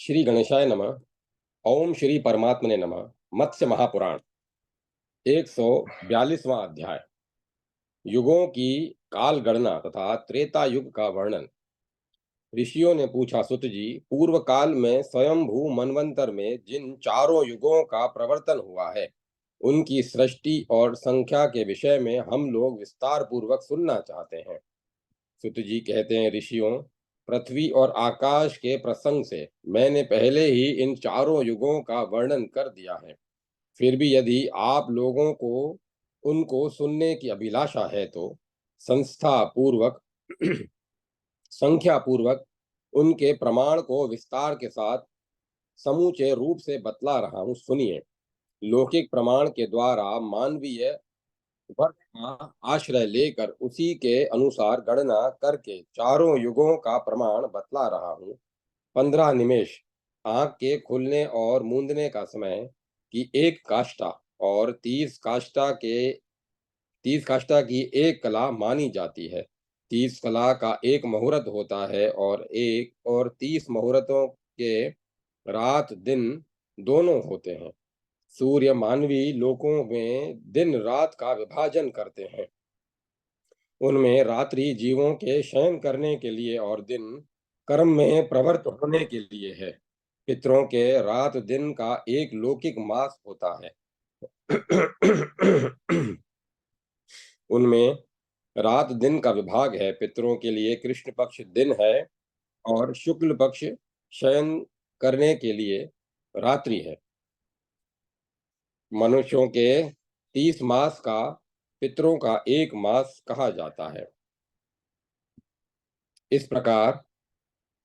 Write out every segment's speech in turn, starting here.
श्री गणेशाय नमः। ओम श्री परमात्मने नमः। मत्स्य महापुराण 142वां अध्याय। युगों की काल गणना तथा त्रेता युग का वर्णन। ऋषियों ने पूछा, सुत जी, पूर्व काल में स्वयंभू मनवंतर में जिन चारों युगों का प्रवर्तन हुआ है, उनकी सृष्टि और संख्या के विषय में हम लोग विस्तार पूर्वक सुनना चाहते हैं। सुत जी कहते हैं, ऋषियों, पृथ्वी और आकाश के प्रसंग से मैंने पहले ही इन चारों युगों का वर्णन कर दिया है। फिर भी यदि आप लोगों को उनको सुनने की अभिलाषा है तो संस्था पूर्वक संख्या पूर्वक उनके प्रमाण को विस्तार के साथ समूचे रूप से बतला रहा हूं, सुनिए। लौकिक प्रमाण के द्वारा मानवीय वर्ग का आश्रय लेकर उसी के अनुसार गणना करके चारों युगों का प्रमाण बतला रहा हूं। 15 निमेष, आंख के खुलने और मूंदने का समय की एक काष्ठा और 30 काष्ठा की एक कला मानी जाती है। 30 कला का एक मुहूर्त होता है और 30 मुहूर्तों के रात दिन दोनों होते हैं। सूर्य मानवीय लोकों में दिन रात का विभाजन करते हैं। उनमें रात्रि जीवों के शयन करने के लिए और दिन कर्म में प्रवृत्त होने के लिए है। पितरों के रात दिन का एक लौकिक मास होता है। उनमें रात दिन का विभाग है। पितरों के लिए कृष्ण पक्ष दिन है और शुक्ल पक्ष शयन करने के लिए रात्रि है। मनुष्यों के 30 मास का पितरों का एक मास कहा जाता है। इस प्रकार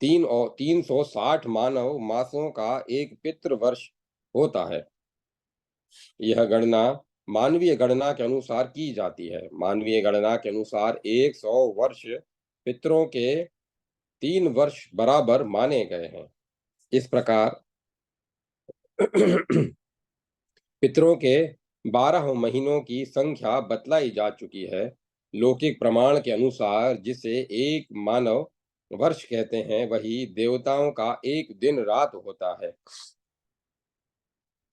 360 मानव मासों का एक पितृ वर्ष होता है। यह गणना मानवीय गणना के अनुसार की जाती है। मानवीय गणना के अनुसार 100 वर्ष पितरों के 3 वर्ष बराबर माने गए हैं। इस प्रकार पितरों के 12 महीनों की संख्या बतलाई जा चुकी है। लौकिक प्रमाण के अनुसार जिसे एक मानव वर्ष कहते हैं, वही देवताओं का एक दिन रात होता है।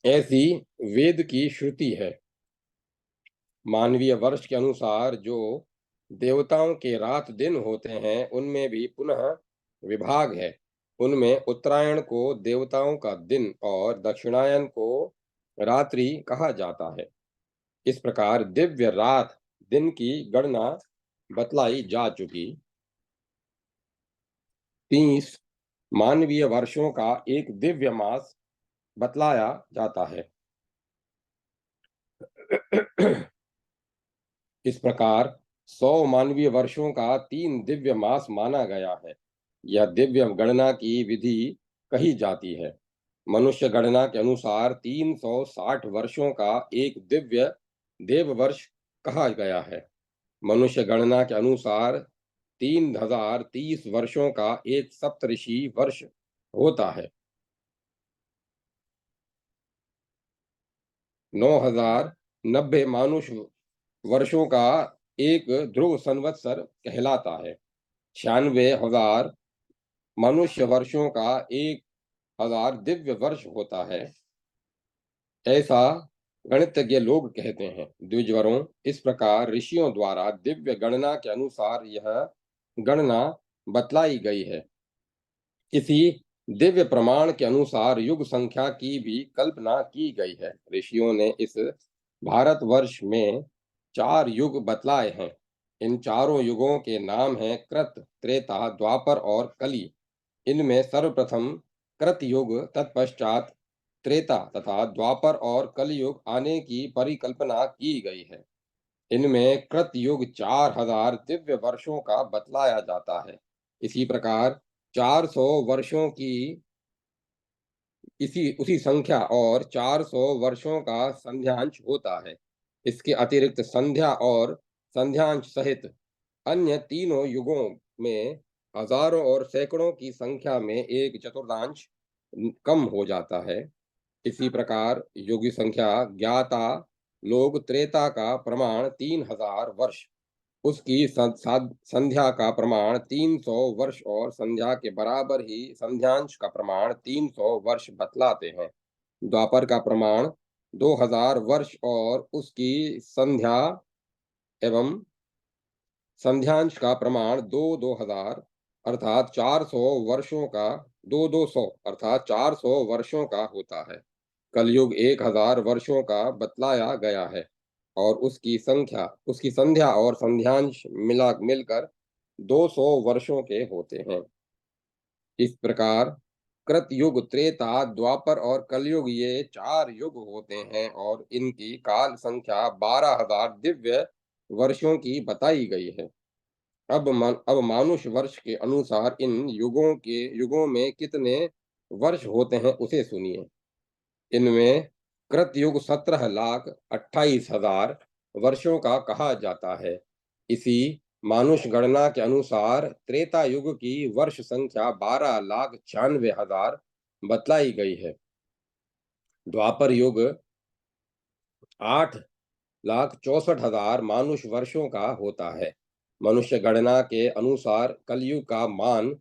ऐसी वेद की श्रुति है। मानवीय वर्ष के अनुसार जो देवताओं के रात दिन होते हैं, उनमें भी पुनः विभाग है। उनमें उत्तरायण को देवताओं का दिन और दक्षिणायन को रात्रि कहा जाता है। इस प्रकार दिव्य रात दिन की गणना बतलाई जा चुकी। 30 मानवीय वर्षों का एक दिव्य मास बतलाया जाता है। इस प्रकार 100 मानवीय वर्षों का 3 दिव्य मास माना गया है। यह दिव्य गणना की विधि कही जाती है। मनुष्य गणना के अनुसार 360 वर्षों का एक दिव्य देव वर्ष कहा गया है। मनुष्य गणना के अनुसार 3030 वर्षों का एक सप्तऋषि वर्ष होता है। 9090 मानुष वर्षों का एक ध्रुव संवत्सर कहलाता है। 96,000 मनुष्य वर्षों का 1000 दिव्य वर्ष होता है, ऐसा गणितज्ञ लोग कहते हैं। द्विजवरों, इस प्रकार ऋषियों द्वारा दिव्य गणना के अनुसार यह गणना बतलाई गई है। किसी दिव्य प्रमाण के अनुसार युग संख्या की भी कल्पना की गई है। ऋषियों ने इस भारतवर्ष में 4 युग बतलाए हैं। इन चारों युगों के नाम हैं कृत, त्रेता, द्वापर और कली। इनमें सर्वप्रथम कृत युग, तत्पश्चात त्रेता तथा द्वापर और कलयुग आने की परिकल्पना की गई है। इनमें कृत युग 4000 दिव्य वर्षों का बतलाया जाता है। इसी प्रकार 400 वर्षों की इसी उसी संख्या और 400 वर्षों का संध्यांश होता है। इसके अतिरिक्त संध्या और संध्यांश सहित अन्य तीनों युगों में हजारों और सैकड़ों की संख्या में एक चतुर्थांश कम हो जाता है। इसी प्रकार युग संख्या ज्ञाता लोग त्रेता का प्रमाण 3000 वर्ष उसकी संध्या का प्रमाण 300 वर्ष और संध्या के बराबर ही संध्यांश का प्रमाण 300 वर्ष बतलाते हैं। द्वापर का प्रमाण 2000 वर्ष और उसकी संध्या एवं संध्यांश का प्रमाण 2000 अर्थात 400 वर्षों का 2-200 अर्थात 400 वर्षों का होता है। कलयुग 1000 वर्षों का बतलाया गया है और उसकी संध्या और संध्यांश मिलकर 200 वर्षों के होते हैं। इस प्रकार कृतयुग, त्रेता, द्वापर और कलयुग ये 4 युग होते हैं और इनकी काल संख्या 12,000 दिव्य वर्षों की बताई गई है। अब मानुष वर्ष के अनुसार इन युगों में कितने वर्ष होते हैं उसे सुनिए। इनमें कृतयुग 17,28,000 वर्षों का कहा जाता है। इसी मानुष गणना के अनुसार त्रेता युग की वर्ष संख्या 12,96,000 बतलाई गई है। द्वापर युग 8,64,000 मानुष वर्षों का होता है। मनुष्य गणना के अनुसार कलयुग का मान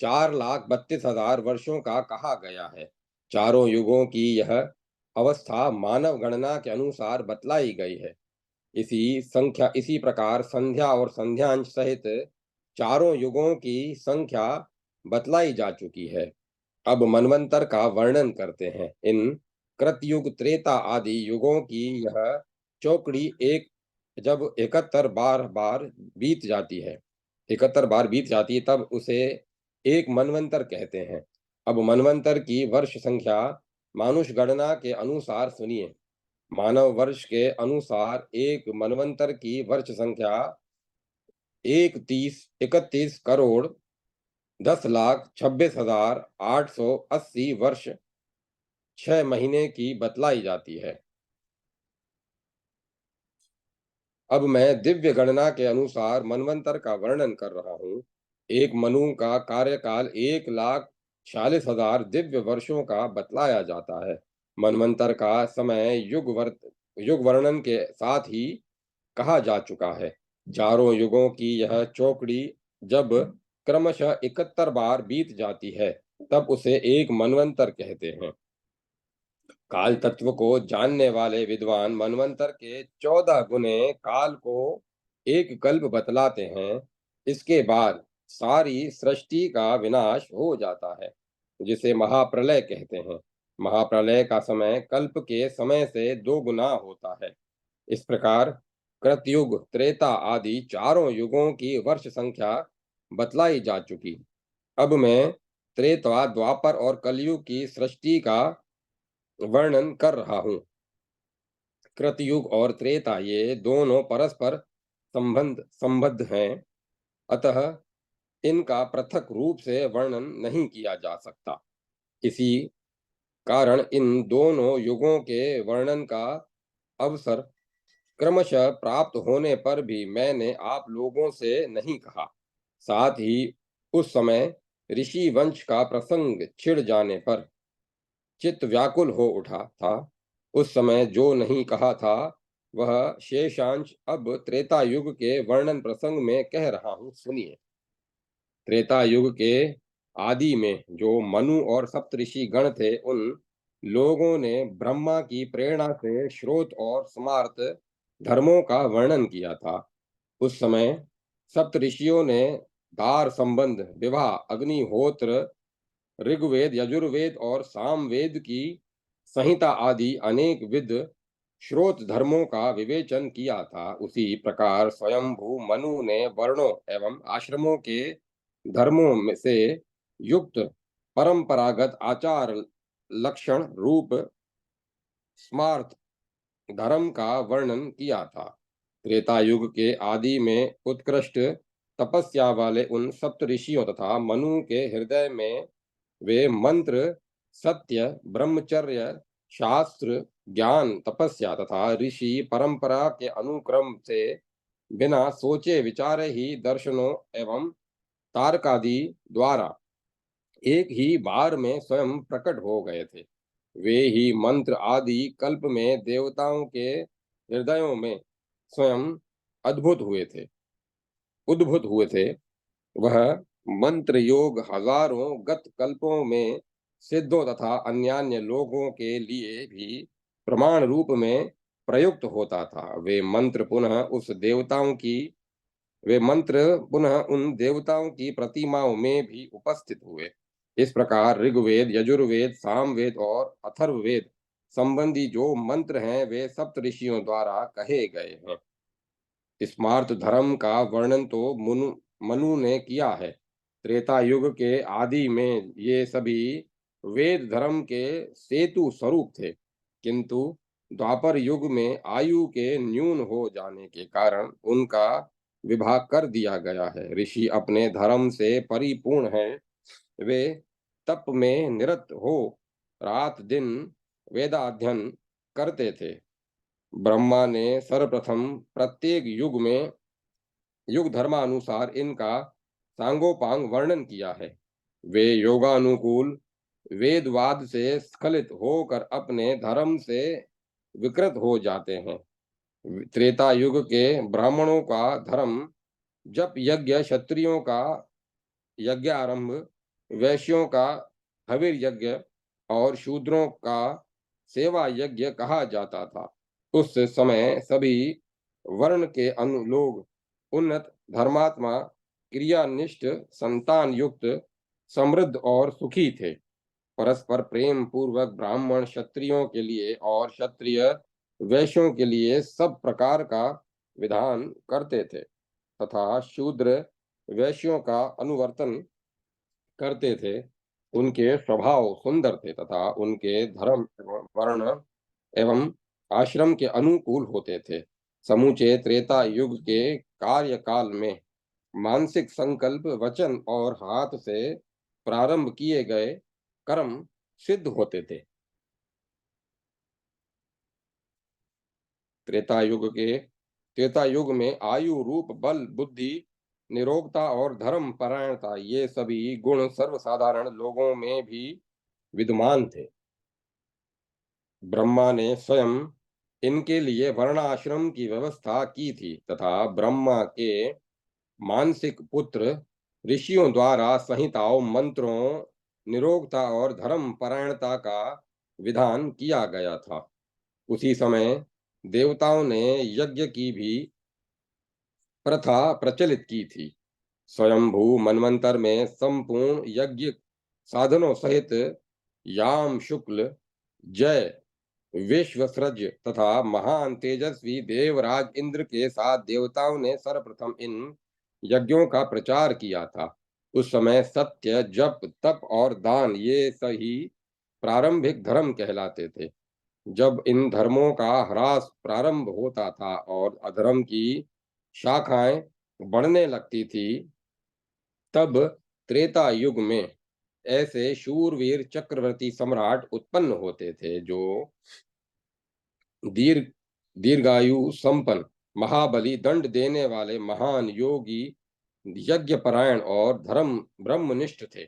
4,32,000 वर्षों का कहा गया है। चारों युगों की यह अवस्था मानव गणना के अनुसार बतलाई गई है। इसी प्रकार संध्या और संध्यांश सहित चारों युगों की संख्या बतलाई जा चुकी है। अब मनवंतर का वर्णन करते हैं। इन कृतयुग, त्रेता आदि युगों की यह चौकड़ी जब 71 बार बीत जाती है 71 बार बीत जाती है तब उसे एक मनवंतर कहते हैं। अब मनवंतर की वर्ष संख्या मानुष गणना के अनुसार सुनिए। मानव वर्ष के अनुसार एक मनवंतर की वर्ष संख्या 31,31,10,26,880 वर्ष 6 महीने की बतलाई जाती है। अब मैं दिव्य गणना के अनुसार मनवंतर का वर्णन कर रहा हूँ। एक मनु का कार्यकाल 1,46,000 दिव्य वर्षों का बतलाया जाता है। मनवंतर का समय युग वर्णन के साथ ही कहा जा चुका है। चारों युगों की यह चौकड़ी जब क्रमशः 71 बार बीत जाती है तब उसे एक मनवंतर कहते हैं। काल तत्व को जानने वाले विद्वान मनवंतर के 14 गुने काल को एक कल्प बतलाते हैं। इसके बाद सारी सृष्टि का विनाश हो जाता है, जिसे महाप्रलय कहते हैं। महाप्रलय का समय कल्प के समय से 2 गुना होता है। इस प्रकार कृतयुग, त्रेता आदि चारों युगों की वर्ष संख्या बतलाई जा चुकी। अब मैं त्रेता, द्वापर और कलयुग की सृष्टि का वर्णन कर रहा हूँ। कृतयुग और त्रेता ये दोनों परस्पर संबद्ध हैं, अतः इनका पृथक रूप से वर्णन नहीं किया जा सकता। इसी कारण इन दोनों युगों के वर्णन का अवसर क्रमशः प्राप्त होने पर भी मैंने आप लोगों से नहीं कहा। साथ ही उस समय ऋषि वंश का प्रसंग छिड़ जाने पर चित्त व्याकुल हो उठा था। उस समय जो नहीं कहा था वह शेषांश अब त्रेता युग के वर्णन प्रसंग में कह रहा हूँ, सुनिए। त्रेता युग के आदि में जो मनु और सप्तऋषि गण थे, उन लोगों ने ब्रह्मा की प्रेरणा से श्रोत और स्मार्त धर्मों का वर्णन किया था। उस समय सप्तऋषियों ने दार संबंध, विवाह, अग्निहोत्र, ऋग्वेद, यजुर्वेद और सामवेद की संहिता आदि अनेक विध श्रोत धर्मों का विवेचन किया था। उसी प्रकार स्वयंभू मनु ने वर्णों एवं आश्रमों के धर्मों में से युक्त परंपरागत आचार लक्षण रूप स्मार्त धर्म का वर्णन किया था। त्रेता युग के आदि में उत्कृष्ट तपस्या वाले उन सप्त ऋषियों तथा मनु के हृदय में वे मंत्र, सत्य, ब्रह्मचर्य, शास्त्र, ज्ञान, तपस्या तथा ऋषि परंपरा के अनुक्रम से बिना सोचे विचारे ही दर्शनों एवं तारकादि द्वारा एक ही बार में स्वयं प्रकट हो गए थे। वे ही मंत्र आदि कल्प में देवताओं के हृदयों में स्वयं अद्भुत हुए थे। उद्भूत हुए थे, वह मंत्र योग हजारों गत कल्पों में सिद्धों तथा अन्यान्य लोगों के लिए भी प्रमाण रूप में प्रयुक्त होता था। वे मंत्र पुनः उन देवताओं की प्रतिमाओं में भी उपस्थित हुए। इस प्रकार ऋग्वेद, यजुर्वेद, सामवेद और अथर्ववेद संबंधी जो मंत्र हैं, वे सप्त ऋषियों द्वारा कहे गए हैं। स्मार्त धर्म का वर्णन तो मनु ने किया है। त्रेता युग के आदि में ये सभी वेद धर्म के सेतु स्वरूप थे, किंतु द्वापर युग में आयु के न्यून हो जाने के कारण उनका विभाग कर दिया गया है। ऋषि अपने धर्म से परिपूर्ण हैं। वे तप में निरत हो रात दिन वेदाध्ययन करते थे। ब्रह्मा ने सर्वप्रथम प्रत्येक युग में युग धर्मानुसार इनका सांगोपांग वर्णन किया है। वे योगानुकूल वेदवाद से स्खलित होकर अपने धर्म से विकृत हो जाते हैं। त्रेता युग के ब्राह्मणों का धर्म जप यज्ञ, क्षत्रियों का यज्ञारंभ, वैश्यों का हविर यज्ञ और शूद्रों का सेवा यज्ञ कहा जाता था। उस समय सभी वर्ण के लोग उन्नत, धर्मात्मा, क्रियानिष्ठ, संतान युक्त, समृद्ध और सुखी थे। परस्पर प्रेम पूर्वक ब्राह्मण क्षत्रियों के लिए और क्षत्रिय वैश्यों के लिए सब प्रकार का विधान करते थे तथा शूद्र वैश्यों का अनुवर्तन करते थे। उनके स्वभाव सुंदर थे तथा उनके धर्म एवं वर्ण एवं आश्रम के अनुकूल होते थे। समूचे त्रेता युग के कार्यकाल में मानसिक संकल्प, वचन और हाथ से प्रारंभ किए गए कर्म सिद्ध होते थे। त्रेता युग में आयु, रूप, बल, बुद्धि, निरोगता और धर्म परायणता, ये सभी गुण सर्वसाधारण लोगों में भी विद्यमान थे। ब्रह्मा ने स्वयं इनके लिए वर्णाश्रम की व्यवस्था की थी तथा ब्रह्मा के मानसिक पुत्र ऋषियों द्वारा संहिताओं, मंत्रों, निरोगता और धर्म परायणता का विधान किया गया था। उसी समय देवताओं ने यज्ञ की भी प्रथा प्रचलित की थी। स्वयंभू मनवंतर में संपूर्ण यज्ञ साधनों सहित याम, शुक्ल, जय, विश्वसृज तथा महान तेजस्वी देवराज इंद्र के साथ देवताओं ने सर्वप्रथम इन यज्ञों का प्रचार किया था। उस समय सत्य, जप, तप और दान ये सही प्रारंभिक धर्म कहलाते थे। जब इन धर्मों का ह्रास प्रारंभ होता था और अधर्म की शाखाएं बढ़ने लगती थी, तब त्रेता युग में ऐसे शूरवीर चक्रवर्ती सम्राट उत्पन्न होते थे जो दीर्घ दीर्घायु संपन्न, महाबली, दंड देने वाले महान योगी, यज्ञपरायण और धर्म ब्रह्मनिष्ठ थे,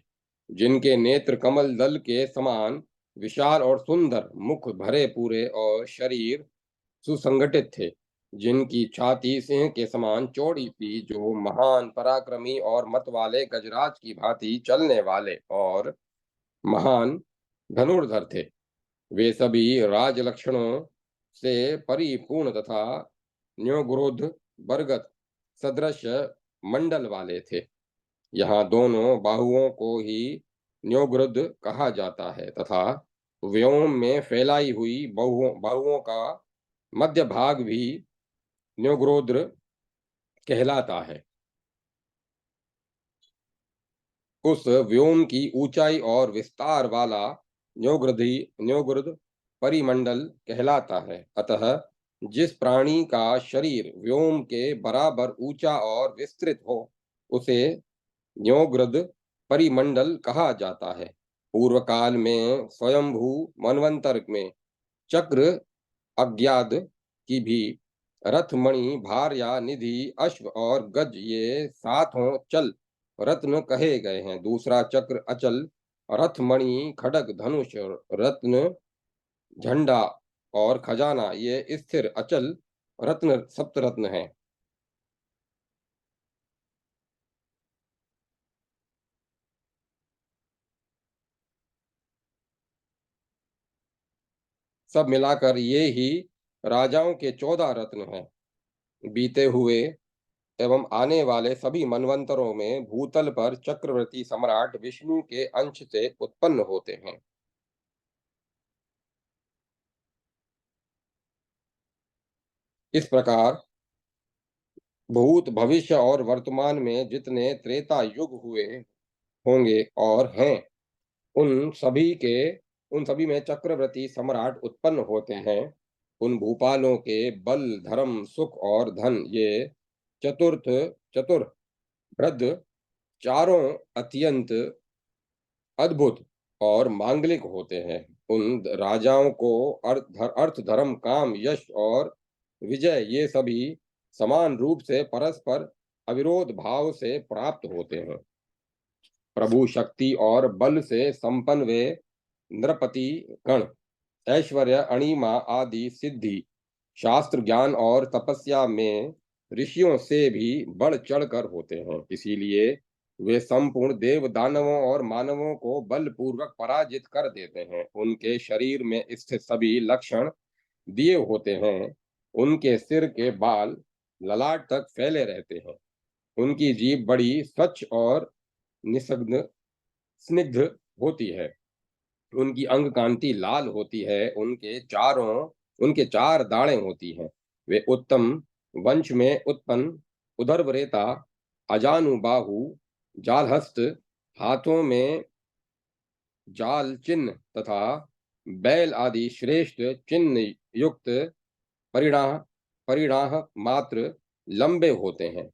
जिनके नेत्र कमल दल के समान विशाल और सुंदर, मुख भरे पूरे और शरीर सुसंगठित थे, जिनकी छाती सिंह के समान चौड़ी थी, जो महान पराक्रमी और मत वाले गजराज की भांति चलने वाले और महान धनुर्धर थे। वे सभी राज लक्षणों से परिपूर्ण तथा न्योग्रोध बरगद सदृश मंडल वाले थे। यहाँ दोनों बाहुओं को ही न्योग्रोध कहा जाता है तथा व्योम में फैलाई हुई बाहुओं का मध्य भाग भी न्योग्रोध कहलाता है। उस व्योम की ऊंचाई और विस्तार वाला न्योगृध परिमंडल कहलाता है। अतः जिस प्राणी का शरीर व्योम के बराबर ऊंचा और विस्तृत हो, उसे न्योगृध परिमंडल कहा जाता है। पूर्व काल में स्वयंभू मनवंतर में चक्र, अज्ञाद की भी रथमणि, भार्या, निधि, अश्व और गज ये सातों चल रत्न कहे गए हैं। दूसरा चक्र अचल, रथमणि, खड्ग, धनुष, रत्न, झंडा और खजाना ये स्थिर अचल रत्न सप्तरत्न हैं। सब मिलाकर ये ही राजाओं के 14 रत्न हैं। बीते हुए एवं आने वाले सभी मनवंतरों में भूतल पर चक्रवर्ती सम्राट विष्णु के अंश से उत्पन्न होते हैं। इस प्रकार भूत, भविष्य और वर्तमान में जितने त्रेता युग हुए होंगे और हैं, उन सभी के उन सभी में चक्रवर्ती सम्राट उत्पन्न होते हैं। उन भूपालों के बल, धर्म, सुख और धन ये चतुर्थ चतुर वृद्ध चारों अत्यंत अद्भुत और मांगलिक होते हैं। उन राजाओं को अर्थ, धर्म, काम, यश और विजय ये सभी समान रूप से परस्पर अविरोध भाव से प्राप्त होते हैं। प्रभु शक्ति और बल से संपन्न वे नृपति गण ऐश्वर्य, अणिमा आदि सिद्धि, शास्त्र ज्ञान और तपस्या में ऋषियों से भी बढ़ चढ़कर होते हैं। इसीलिए वे संपूर्ण देव, दानवों और मानवों को बलपूर्वक पराजित कर देते हैं। उनके शरीर में स्थित सभी लक्षण दिए होते हैं। उनके सिर के बाल ललाट तक फैले रहते हैं। उनकी जीभ बड़ी स्वच्छ और निस्निग्ध स्निग्ध होती है। उनकी अंग कांति लाल होती है। उनके 4 दाढ़ें होती हैं। वे उत्तम वंश में उत्पन्न उदर्वरेता, अजानुबाहु, जालहस्त, हाथों में जाल चिन्ह तथा बैल आदि श्रेष्ठ चिन्ह युक्त परिणाह परिणाह मात्र लंबे होते हैं।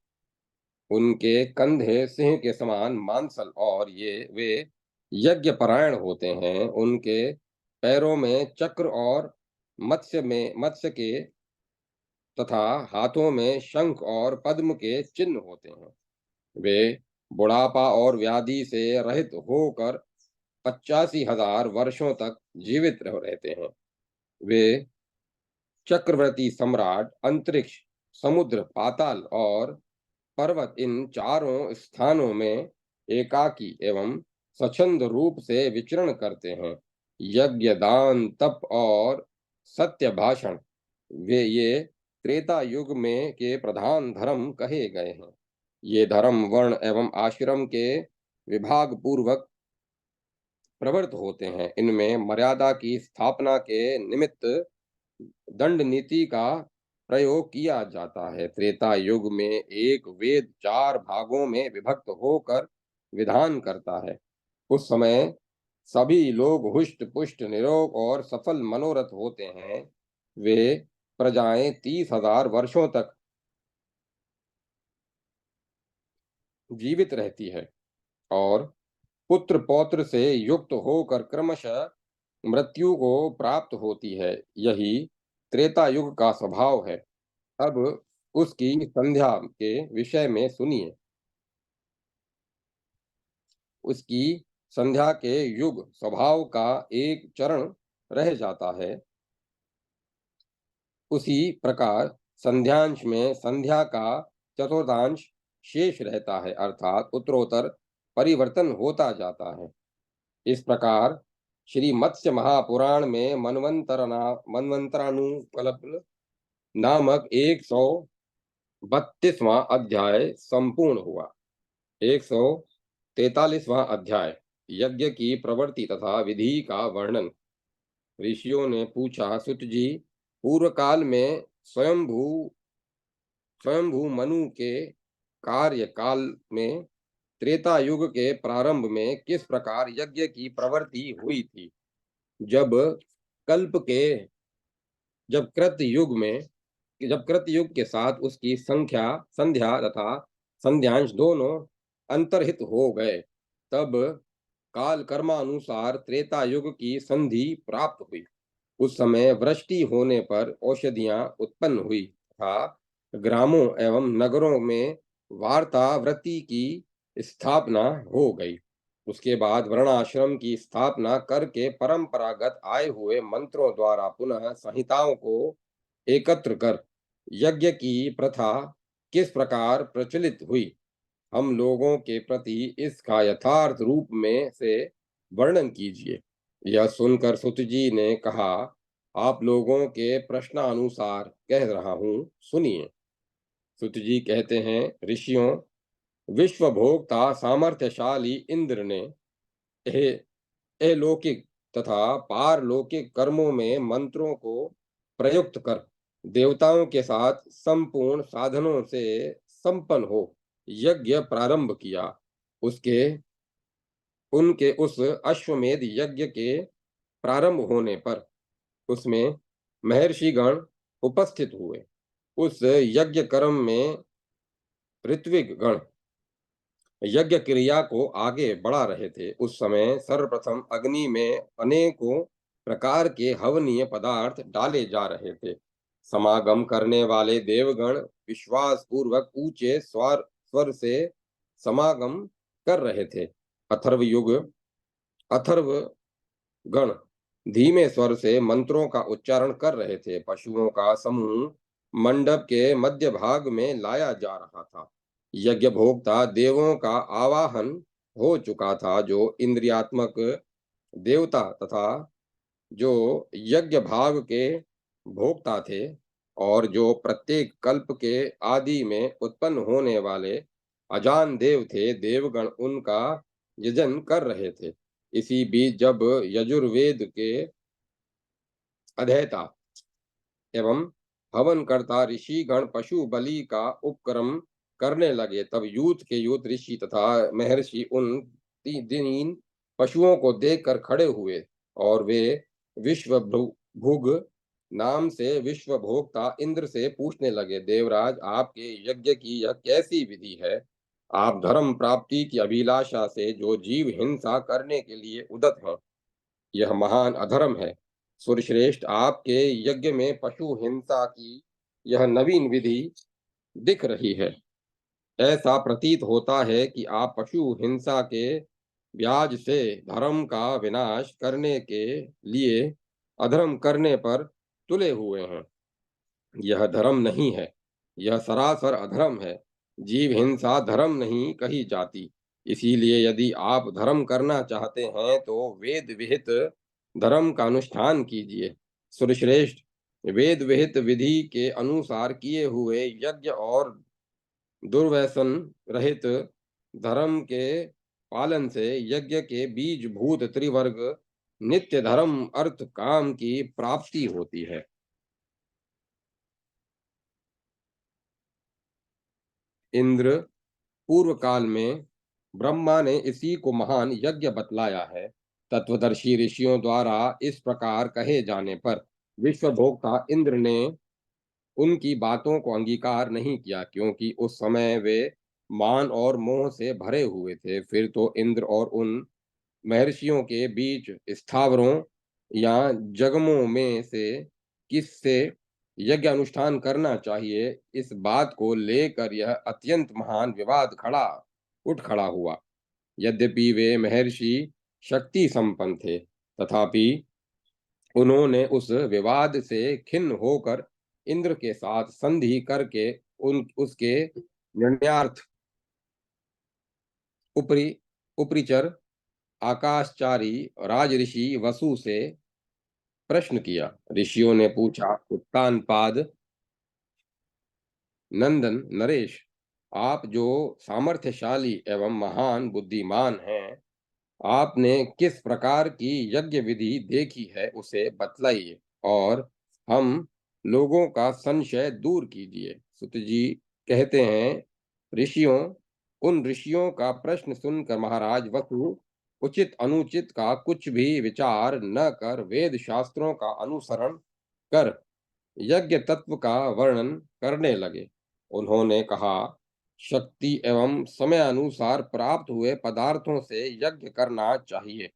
उनके कंधे सिंह के समान मांसल और ये वे यज्ञ परायण होते हैं। उनके पैरों में चक्र और मत्स्य के तथा हाथों में शंख और पद्म के चिन्ह होते हैं। वे बुढ़ापा और व्याधि से रहित होकर 85,000 वर्षों तक जीवित रहते हैं। वे चक्रवर्ती सम्राट, अंतरिक्ष, समुद्र, पाताल और पर्वत इन चारों स्थानों में एकाकी एवं स्वच्छंद रूप से विचरण करते हैं। यज्ञ, दान, तप और सत्य भाषण वे ये त्रेता युग में के प्रधान धर्म कहे गए हैं। ये धर्म वर्ण एवं आश्रम के विभाग पूर्वक प्रवृत्त होते हैं। इनमें मर्यादा की स्थापना के निमित्त दंड नीति का प्रयोग किया जाता है। त्रेता युग में एक वेद 4 भागों में विभक्त होकर विधान करता है। उस समय सभी लोग हुष्ट पुष्ट, निरोग और सफल मनोरथ होते हैं। वे प्रजाएं 30,000 वर्षों तक जीवित रहती है और पुत्र पौत्र से युक्त होकर क्रमशः मृत्यु को प्राप्त होती है। यही त्रेता युग का स्वभाव है। अब उसकी संध्या के विषय में सुनिए। उसकी संध्या के युग स्वभाव का एक चरण रह जाता है। उसी प्रकार संध्यांश में संध्या का चतुर्थांश शेष रहता है, अर्थात उत्तरोत्तर परिवर्तन होता जाता है। इस प्रकार श्री मत्स्य महापुराण में मनवंतरानुकल्प नामक 132वां अध्याय संपूर्ण हुआ। 143वां अध्याय यज्ञ की प्रवृत्ति तथा विधि का वर्णन। ऋषियों ने पूछा, सुत जी, पूर्व काल में स्वयंभू मनु के कार्य काल में त्रेता युग के प्रारंभ में किस प्रकार यज्ञ की प्रवृत्ति हुई थी। जब कल्प के जब कृत युग में जब कृत युग के साथ उसकी संध्या तथा संध्यांश दोनों अंतर्हित हो गए, तब काल कर्मानुसार त्रेता युग की संधि प्राप्त हुई। उस समय वृष्टि होने पर औषधियां उत्पन्न हुई तथा ग्रामों एवं नगरों में वार्तावृत्ति की स्थापना हो गई। उसके बाद वर्णाश्रम की स्थापना करके परंपरागत आए हुए मंत्रों द्वारा पुनः संहिताओं को एकत्र कर यज्ञ की प्रथा किस प्रकार प्रचलित हुई, हम लोगों के प्रति इसका यथार्थ रूप में से वर्णन कीजिए। यह सुनकर सुत जी ने कहा, आप लोगों के प्रश्नानुसार कह रहा हूँ, सुनिए। सुत जी कहते हैं, ऋषियों, विश्वभोक्ता सामर्थ्यशाली इंद्र ने अलौकिक तथा पारलौकिक कर्मों में मंत्रों को प्रयुक्त कर देवताओं के साथ संपूर्ण साधनों से संपन्न हो यज्ञ प्रारंभ किया। उसके उनके उस अश्वमेध यज्ञ के प्रारंभ होने पर उसमें महर्षिगण उपस्थित हुए। उस यज्ञ कर्म में ऋत्विक गण यज्ञ क्रिया को आगे बढ़ा रहे थे। उस समय सर्वप्रथम अग्नि में अनेकों प्रकार के हवनीय पदार्थ डाले जा रहे थे। समागम करने वाले देवगण विश्वास पूर्वक ऊंचे स्वर से समागम कर रहे थे। अथर्व गण धीमे स्वर से मंत्रों का उच्चारण कर रहे थे। पशुओं का समूह मंडप के मध्य भाग में लाया जा रहा था। यज्ञ भोक्ता देवों का आवाहन हो चुका था, जो इंद्रियात्मक देवता तथा जो यज्ञ भाग के भोक्ता थे और जो प्रत्येक कल्प के आदि में उत्पन्न होने वाले अजान देव थे। देवगण उनका यजन कर रहे थे। इसी बीच जब यजुर्वेद के अध्येता एवं हवन करता ऋषिगण पशु बलि का उपक्रम करने लगे, तब यूथ के यूथ ऋषि तथा महर्षि उन तीन पशुओं को देखकर खड़े हुए और वे विश्व भुग नाम से विश्व भोक्ता इंद्र से पूछने लगे, देवराज, आपके यज्ञ की यह कैसी विधि है? आप धर्म प्राप्ति की अभिलाषा से जो जीव हिंसा करने के लिए उदत हैं, यह महान अधर्म है। सूर्यश्रेष्ठ, आपके यज्ञ में पशु हिंसा की यह नवीन विधि दिख रही है। ऐसा प्रतीत होता है कि आप पशु हिंसा के ब्याज से धर्म का विनाश करने के लिए अधर्म करने पर तुले हुए हैं। यह धर्म नहीं है, यह सरासर अधर्म है। जीव हिंसा धर्म नहीं कही जाती। इसीलिए यदि आप धर्म करना चाहते हैं तो वेद विहित धर्म का अनुष्ठान कीजिए। सुरश्रेष्ठ, वेद विहित विधि के अनुसार किए हुए यज्ञ और दुर्व्यसन रहित धर्म के पालन से यज्ञ के बीज भूत त्रिवर्ग नित्य धर्म अर्थ काम की प्राप्ति होती है। इंद्र, पूर्व काल में ब्रह्मा ने इसी को महान यज्ञ बतलाया है। तत्वदर्शी ऋषियों द्वारा इस प्रकार कहे जाने पर विश्वभोक्ता इंद्र ने उनकी बातों को अंगीकार नहीं किया, क्योंकि उस समय वे मान और मोह से भरे हुए थे। फिर तो इंद्र और उन महर्षियों के बीच स्थावरों या जगमों में से किससे यज्ञ अनुष्ठान करना चाहिए, इस बात को लेकर यह अत्यंत महान विवाद उठ खड़ा हुआ। यद्यपि वे महर्षि शक्ति संपन्न थे, तथापि उन्होंने उस विवाद से खिन्न होकर इंद्र के साथ संधि करके उसके निर्णयार्थ उपरि उपरिचर आकाशचारी राजऋषि वसु से प्रश्न किया। ऋषियों ने पूछा, उत्तानपाद नंदन नरेश, आप जो सामर्थ्यशाली एवं महान बुद्धिमान हैं, आपने किस प्रकार की यज्ञ विधि देखी है, उसे बतलाइए और हम लोगों का संशय दूर कीजिए। सुत जी कहते हैं, ऋषियों, उन ऋषियों का प्रश्न सुनकर महाराज वसु उचित अनुचित का कुछ भी विचार न कर वेद शास्त्रों का अनुसरण कर यज्ञ तत्व का वर्णन करने लगे। उन्होंने कहा, शक्ति एवं समय अनुसार प्राप्त हुए पदार्थों से यज्ञ करना चाहिए।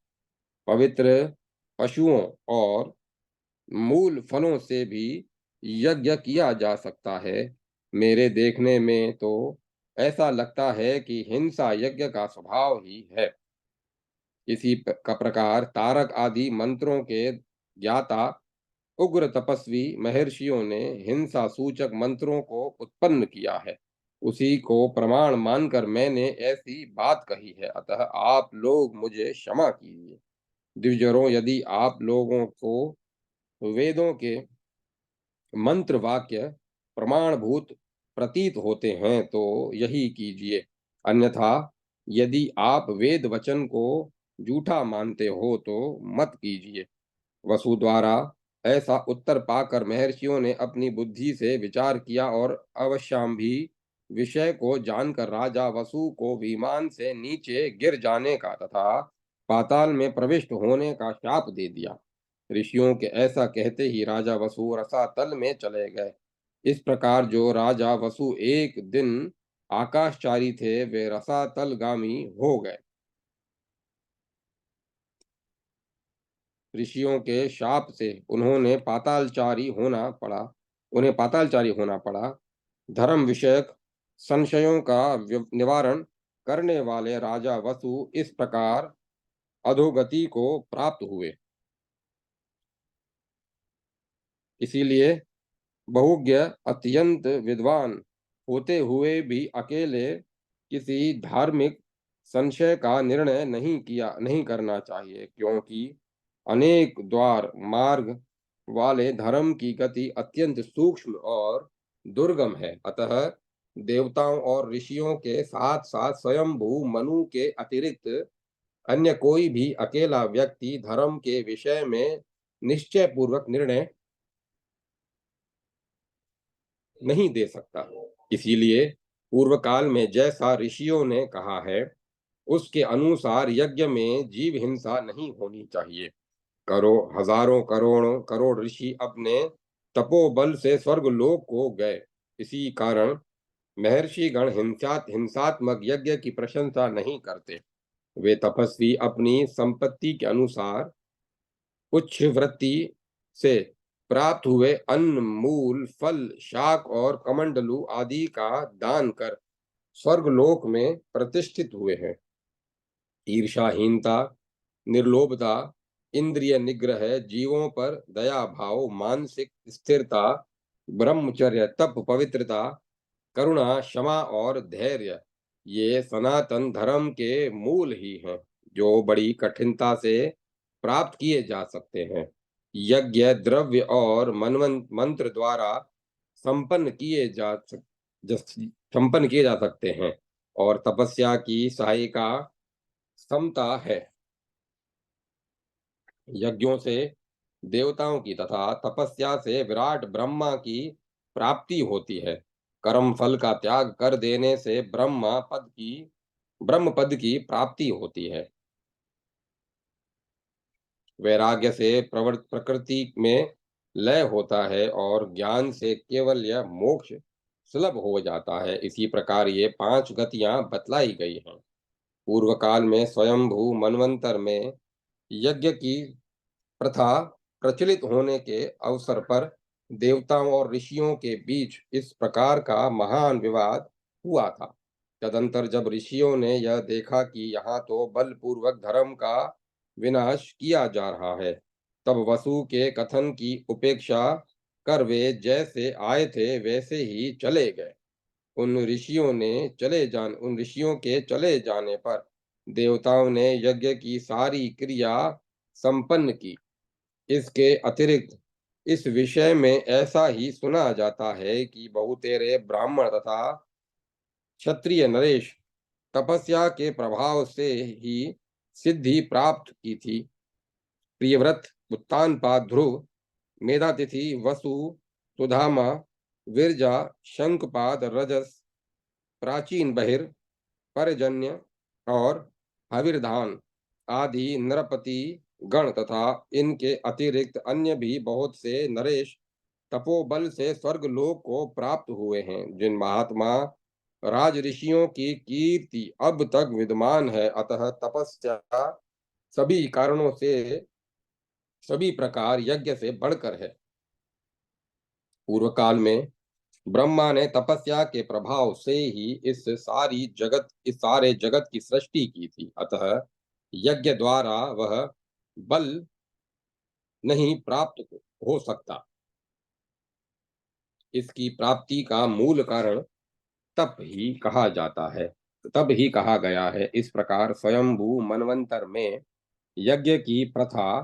पवित्र पशुओं और मूल फलों से भी यज्ञ किया जा सकता है। मेरे देखने में तो ऐसा लगता है कि हिंसा यज्ञ का स्वभाव ही है। इसी का प्रकार तारक आदि मंत्रों के ज्ञाता उग्र तपस्वी महर्षियों ने हिंसा सूचक मंत्रों को उत्पन्न किया है। उसी को प्रमाण मानकर मैंने ऐसी बात कही है। अतः आप लोग मुझे क्षमा कीजिए। द्विजरों, यदि आप लोगों को वेदों के मंत्र वाक्य प्रमाणभूत प्रतीत होते हैं तो यही कीजिए, अन्यथा यदि आप वेद वचन को झूठा मानते हो तो मत कीजिए। वसु द्वारा ऐसा उत्तर पाकर महर्षियों ने अपनी बुद्धि से विचार किया और अवश्याम्भी विषय को जानकर राजा वसु को विमान से नीचे गिर जाने का तथा पाताल में प्रविष्ट होने का शाप दे दिया। ऋषियों के ऐसा कहते ही राजा वसु रसातल में चले गए। इस प्रकार जो राजा वसु एक दिन आकाशचारी थे वे रसातलगामी हो गए। ऋषियों के शाप से उन्हें पातालचारी होना पड़ा। धर्म विषयक संशयों का निवारण करने वाले राजा वसु इस प्रकार अधोगति को प्राप्त हुए। इसीलिए बहुज्ञ अत्यंत विद्वान होते हुए भी अकेले किसी धार्मिक संशय का निर्णय नहीं करना चाहिए, क्योंकि अनेक द्वार मार्ग वाले धर्म की गति अत्यंत सूक्ष्म और दुर्गम है। अतः देवताओं और ऋषियों के साथ साथ स्वयंभू मनु के अतिरिक्त अन्य कोई भी अकेला व्यक्ति धर्म के विषय में निश्चय पूर्वक निर्णय नहीं दे सकता। इसीलिए पूर्व काल में जैसा ऋषियों ने कहा है, उसके अनुसार यज्ञ में जीव हिंसा नहीं होनी चाहिए। हजारों करोड़ों करोड़ ऋषि अपने तपोबल से स्वर्गलोक को गए। इसी कारण महर्षि गण हिंसात्मक यज्ञ की प्रशंसा नहीं करते। वे तपस्वी अपनी संपत्ति के अनुसार उच्च वृत्ति से प्राप्त हुए अन्न, मूल, फल, शाक और कमंडलू आदि का दान कर स्वर्गलोक में प्रतिष्ठित हुए हैं। ईर्षाहीनता, निर्लोभता, इंद्रिय निग्रह, जीवों पर दया भाव, मानसिक स्थिरता, ब्रह्मचर्य, तप, पवित्रता, करुणा, क्षमा और धैर्य ये सनातन धर्म के मूल ही हैं, जो बड़ी कठिनता से प्राप्त किए जा सकते हैं। यज्ञ द्रव्य और मंत्र द्वारा संपन्न किए जा सक, संपन्न किए जा सकते हैं और तपस्या की सहायिका समता है। यज्ञों से देवताओं की तथा तपस्या से विराट ब्रह्मा की प्राप्ति होती है। कर्म फल का त्याग कर देने से ब्रह्म पद की प्राप्ति होती है। वैराग्य से प्रकृति में लय होता है और ज्ञान से केवल यह मोक्ष सुलभ हो जाता है। इसी प्रकार ये 5 गतियां बतलाई गई हैं। पूर्व काल में स्वयंभू मनवंतर में यज्ञ की प्रथा प्रचलित होने के अवसर पर देवताओं और ऋषियों के बीच इस प्रकार का महान विवाद हुआ था। तदंतर जब ऋषियों ने यह देखा कि यहाँ तो बलपूर्वक धर्म का विनाश किया जा रहा है, तब वसु के कथन की उपेक्षा कर वे जैसे आए थे वैसे ही चले गए। उन ऋषियों के चले जाने पर देवताओं ने यज्ञ की सारी क्रिया संपन्न की। इसके अतिरिक्त इस विषय में ऐसा ही सुना जाता है कि बहुतेरे ब्राह्मण तथा क्षत्रिय नरेश तपस्या के प्रभाव से ही सिद्धि प्राप्त की थी। प्रियव्रत, उत्तानपाद, ध्रुव, मेधातिथि, वसु, सुधामा, विरजा, शंखपाद, रजस, प्राचीन बहिर, परजन्य और हविर्धान आदि नरपति गण तथा इनके अतिरिक्त अन्य भी बहुत से नरेश तपोबल से स्वर्गलोक को प्राप्त हुए हैं। जिन महात्मा राज ऋषियों की कीर्ति अब तक विद्यमान है, अतः तपस्या सभी कारणों से सभी प्रकार यज्ञ से बढ़कर है। पूर्व काल में ब्रह्मा ने तपस्या के प्रभाव से ही इस सारे जगत की सृष्टि की थी। अतः यज्ञ द्वारा वह बल नहीं प्राप्त हो सकता। इसकी प्राप्ति का मूल कारण तब ही कहा गया है। इस प्रकार स्वयंभू मनवंतर में यज्ञ की प्रथा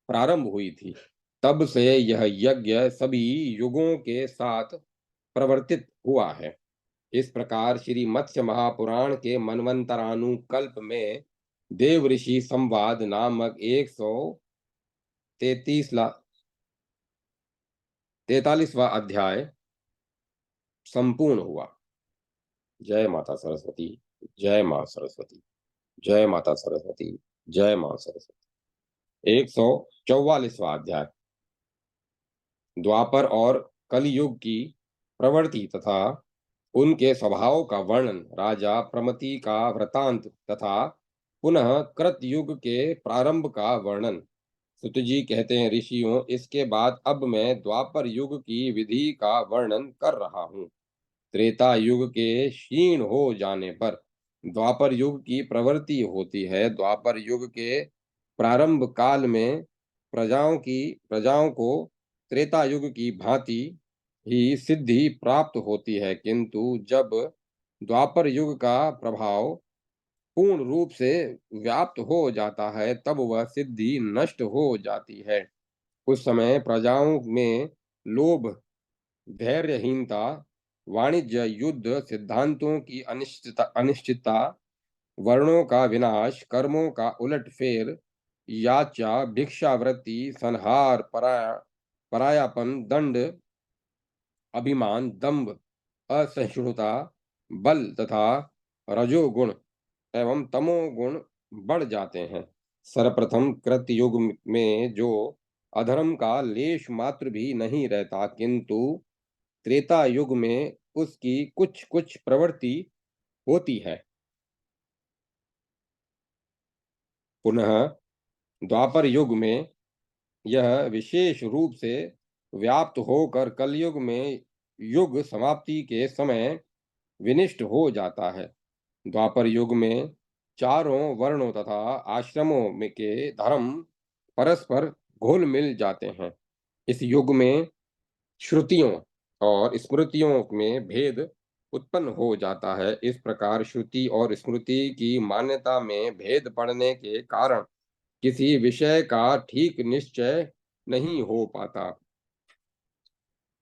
प्रारंभ हुई थी। तब से यह यज्ञ सभी युगों के साथ प्रवर्तित हुआ है। इस प्रकार श्री मत्स्य महापुराण के मनवंतरानुकल्प में देव ऋषि संवाद नामक 143वां अध्याय संपूर्ण हुआ। जय माता सरस्वती। जय मां सरस्वती। जय माता सरस्वती। जय मां सरस्वती। 144वां अध्याय द्वापर और कलयुग की प्रवृत्ति तथा उनके स्वभाव का वर्णन, राजा प्रमति का वृतांत तथा पुनः कृतयुग के प्रारंभ का वर्णन। सुत जी कहते हैं, ऋषियों, इसके बाद अब मैं द्वापर युग की विधि का वर्णन कर रहा हूँ। त्रेता युग के क्षीण हो जाने पर द्वापर युग की प्रवृत्ति होती है। द्वापर युग के प्रारंभ काल में प्रजाओं को त्रेता युग की भांति ही सिद्धि प्राप्त होती है, किंतु जब द्वापर युग का प्रभाव पूर्ण रूप से व्याप्त हो जाता है तब वह सिद्धि नष्ट हो जाती है। उस समय प्रजाओं में लोभ, धैर्यहीनता, वाणिज्य, युद्ध, सिद्धांतों की अनिश्चितता, वर्णों का विनाश, कर्मों का उलटफेर, याचा, भिक्षावृत्ति, संहार, परायापन, दंड, अभिमान, दंभ, असहिष्णुता, बल तथा रजोगुण एवं तमोगुण बढ़ जाते हैं। सर्वप्रथम कृतयुग में जो अधर्म का लेश मात्र भी नहीं रहता, किंतु त्रेता युग में उसकी कुछ कुछ प्रवृत्ति होती है। पुनः द्वापर युग में यह विशेष रूप से व्याप्त होकर कलयुग में युग समाप्ति के समय विनिष्ट हो जाता है। द्वापर युग में चारों वर्णों तथा आश्रमों में के धर्म परस्पर घुल मिल जाते हैं। इस युग में श्रुतियों और स्मृतियों में भेद उत्पन्न हो जाता है। इस प्रकार श्रुति और स्मृति की मान्यता में भेद पड़ने के कारण किसी विषय का ठीक निश्चय नहीं हो पाता।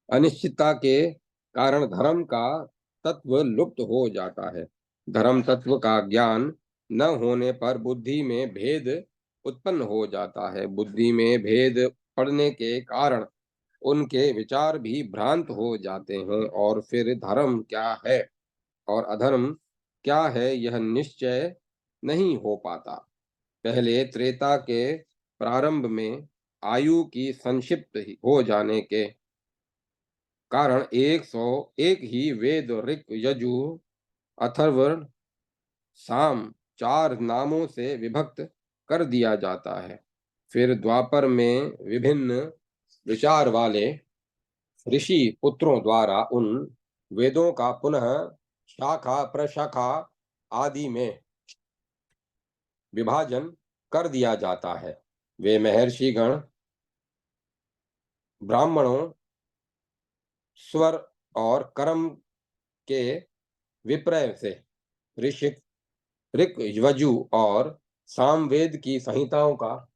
अनिश्चितता के कारण धर्म का तत्व लुप्त हो जाता है। धर्म तत्व का ज्ञान न होने पर बुद्धि में भेद उत्पन्न हो जाता है। बुद्धि में भेद पड़ने के कारण उनके विचार भी भ्रांत हो जाते हैं और फिर धर्म क्या है और अधर्म क्या है यह निश्चय नहीं हो पाता। पहले त्रेता के प्रारंभ में आयु की संक्षिप्त हो जाने के कारण 101 ही वेद, ऋक, यजु, अथर्वण, साम चार नामों से विभक्त कर दिया जाता है। फिर द्वापर में विभिन्न विचार वाले ऋषि पुत्रों द्वारा उन वेदों का पुनः शाखा प्रशाखा आदि में विभाजन कर दिया जाता है। वे महर्षिगण ब्राह्मणों, स्वर और कर्म के विप्रय से ऋषिक, ऋक, यजु और सामवेद की संहिताओं का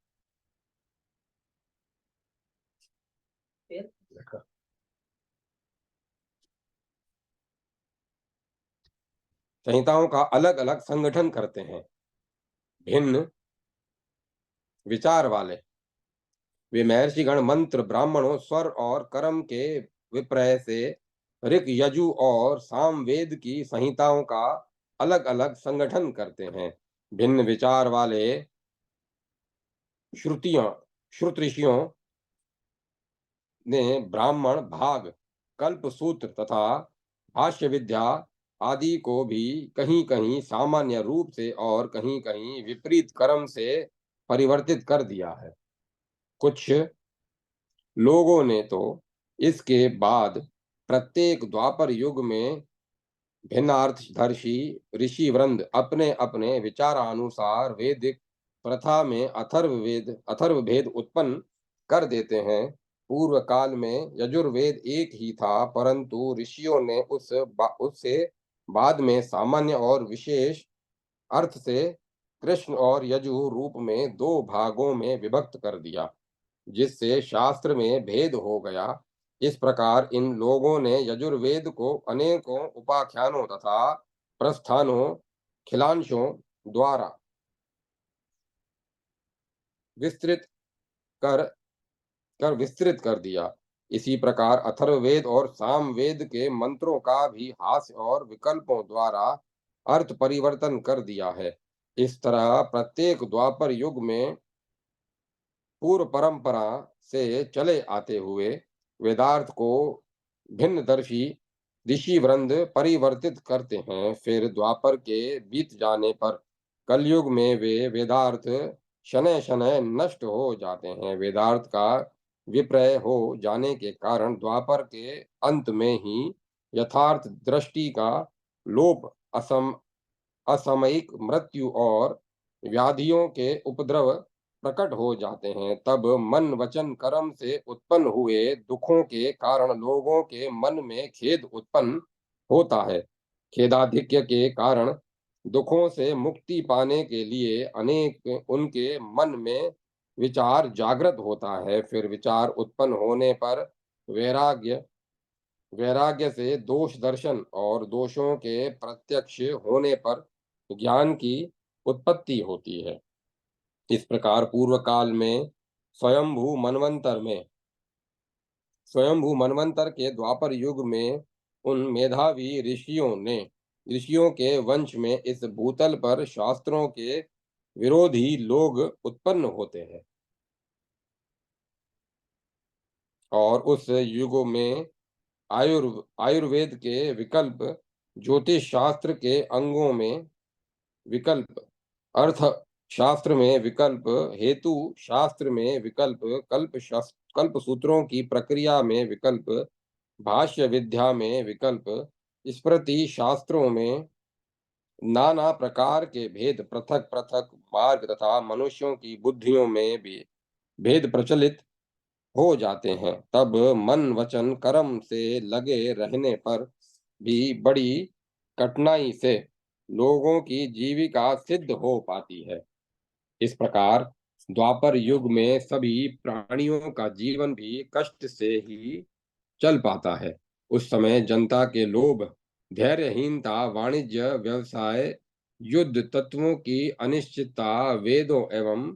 अलग अलग संगठन करते हैं। भिन्न विचार वाले वे महर्षिगण मंत्र, ब्राह्मणों, स्वर और कर्म के विप्रय से ऋक, यजु और सामवेद की संहिताओं का अलग अलग संगठन करते हैं। भिन्न विचार वाले श्रुत ऋषियों ने ब्राह्मण भाग, कल्प सूत्र तथा भाष्य विद्या आदि को भी कहीं कहीं सामान्य रूप से और कहीं कहीं विपरीत क्रम से परिवर्तित कर दिया है। कुछ लोगों ने तो इसके बाद प्रत्येक द्वापर युग में भिन्नार्थदर्शी ऋषि वृंद अपने अपने विचारानुसार वैदिक प्रथा में अथर्ववेद उत्पन्न कर देते हैं। पूर्व काल में यजुर्वेद एक ही था, परंतु ऋषियों ने उससे बाद में सामान्य और विशेष अर्थ से कृष्ण और यजु रूप में दो भागों में विभक्त कर दिया। जिससे शास्त्र में भेद हो गया। इस प्रकार इन लोगों ने यजुर्वेद को अनेकों उपाख्यानों तथा प्रस्थानों, खिलांशों द्वारा विस्तृत कर विस्तृत कर दिया। इसी प्रकार अथर्ववेद और सामवेद के मंत्रों का भी हास्य और विकल्पों द्वारा अर्थ परिवर्तन कर दिया है। इस तरह प्रत्येक द्वापर युग में पूर्व परंपरा से चले आते हुए वेदार्थ को भिन्नदर्शी ऋषि वृंद परिवर्तित करते हैं। फिर द्वापर के बीत जाने पर कलयुग में वे वेदार्थ शनैः शनैः नष्ट हो जाते हैं। वेदार्थ का विपर्य हो जाने के कारण द्वापर के अंत में ही यथार्थ दृष्टि का लोप, असामयिक मृत्यु और व्याधियों के उपद्रव प्रकट हो जाते हैं। तब मन वचन कर्म से उत्पन्न हुए दुखों के कारण लोगों के मन में खेद उत्पन्न होता है। खेदाधिक्य के कारण दुखों से मुक्ति पाने के लिए अनेक उनके मन में विचार जागृत होता है। फिर विचार उत्पन्न होने पर वैराग्य, वैराग्य से दोष दर्शन और दोषों के प्रत्यक्ष होने पर ज्ञान की उत्पत्ति होती है। इस प्रकार पूर्व काल में स्वयंभू मनवंतर में स्वयंभू मनवंतर के द्वापर युग में उन मेधावी ऋषियों के वंश में इस भूतल पर शास्त्रों के विरोधी लोग उत्पन्न होते हैं और उस युग में आयुर्वेद के विकल्प, ज्योतिष शास्त्र के अंगों में विकल्प, अर्थ शास्त्र में विकल्प, हेतु शास्त्र में विकल्प, कल्प सूत्रों की प्रक्रिया में विकल्प, भाष्य विद्या में विकल्प, स्मृति शास्त्रों में नाना प्रकार के भेद, पृथक पृथक मार्ग तथा मनुष्यों की बुद्धियों में भी भेद प्रचलित हो जाते हैं। तब मन वचन कर्म से लगे रहने पर भी बड़ी कठिनाई से लोगों की जीविका सिद्ध हो पाती है। इस प्रकार द्वापर युग में सभी प्राणियों का जीवन भी कष्ट से ही चल पाता है। उस समय जनता के लोभ, धैर्यहीनता, वाणिज्य व्यवसाय, युद्ध, तत्वों की अनिश्चितता, वेदों एवं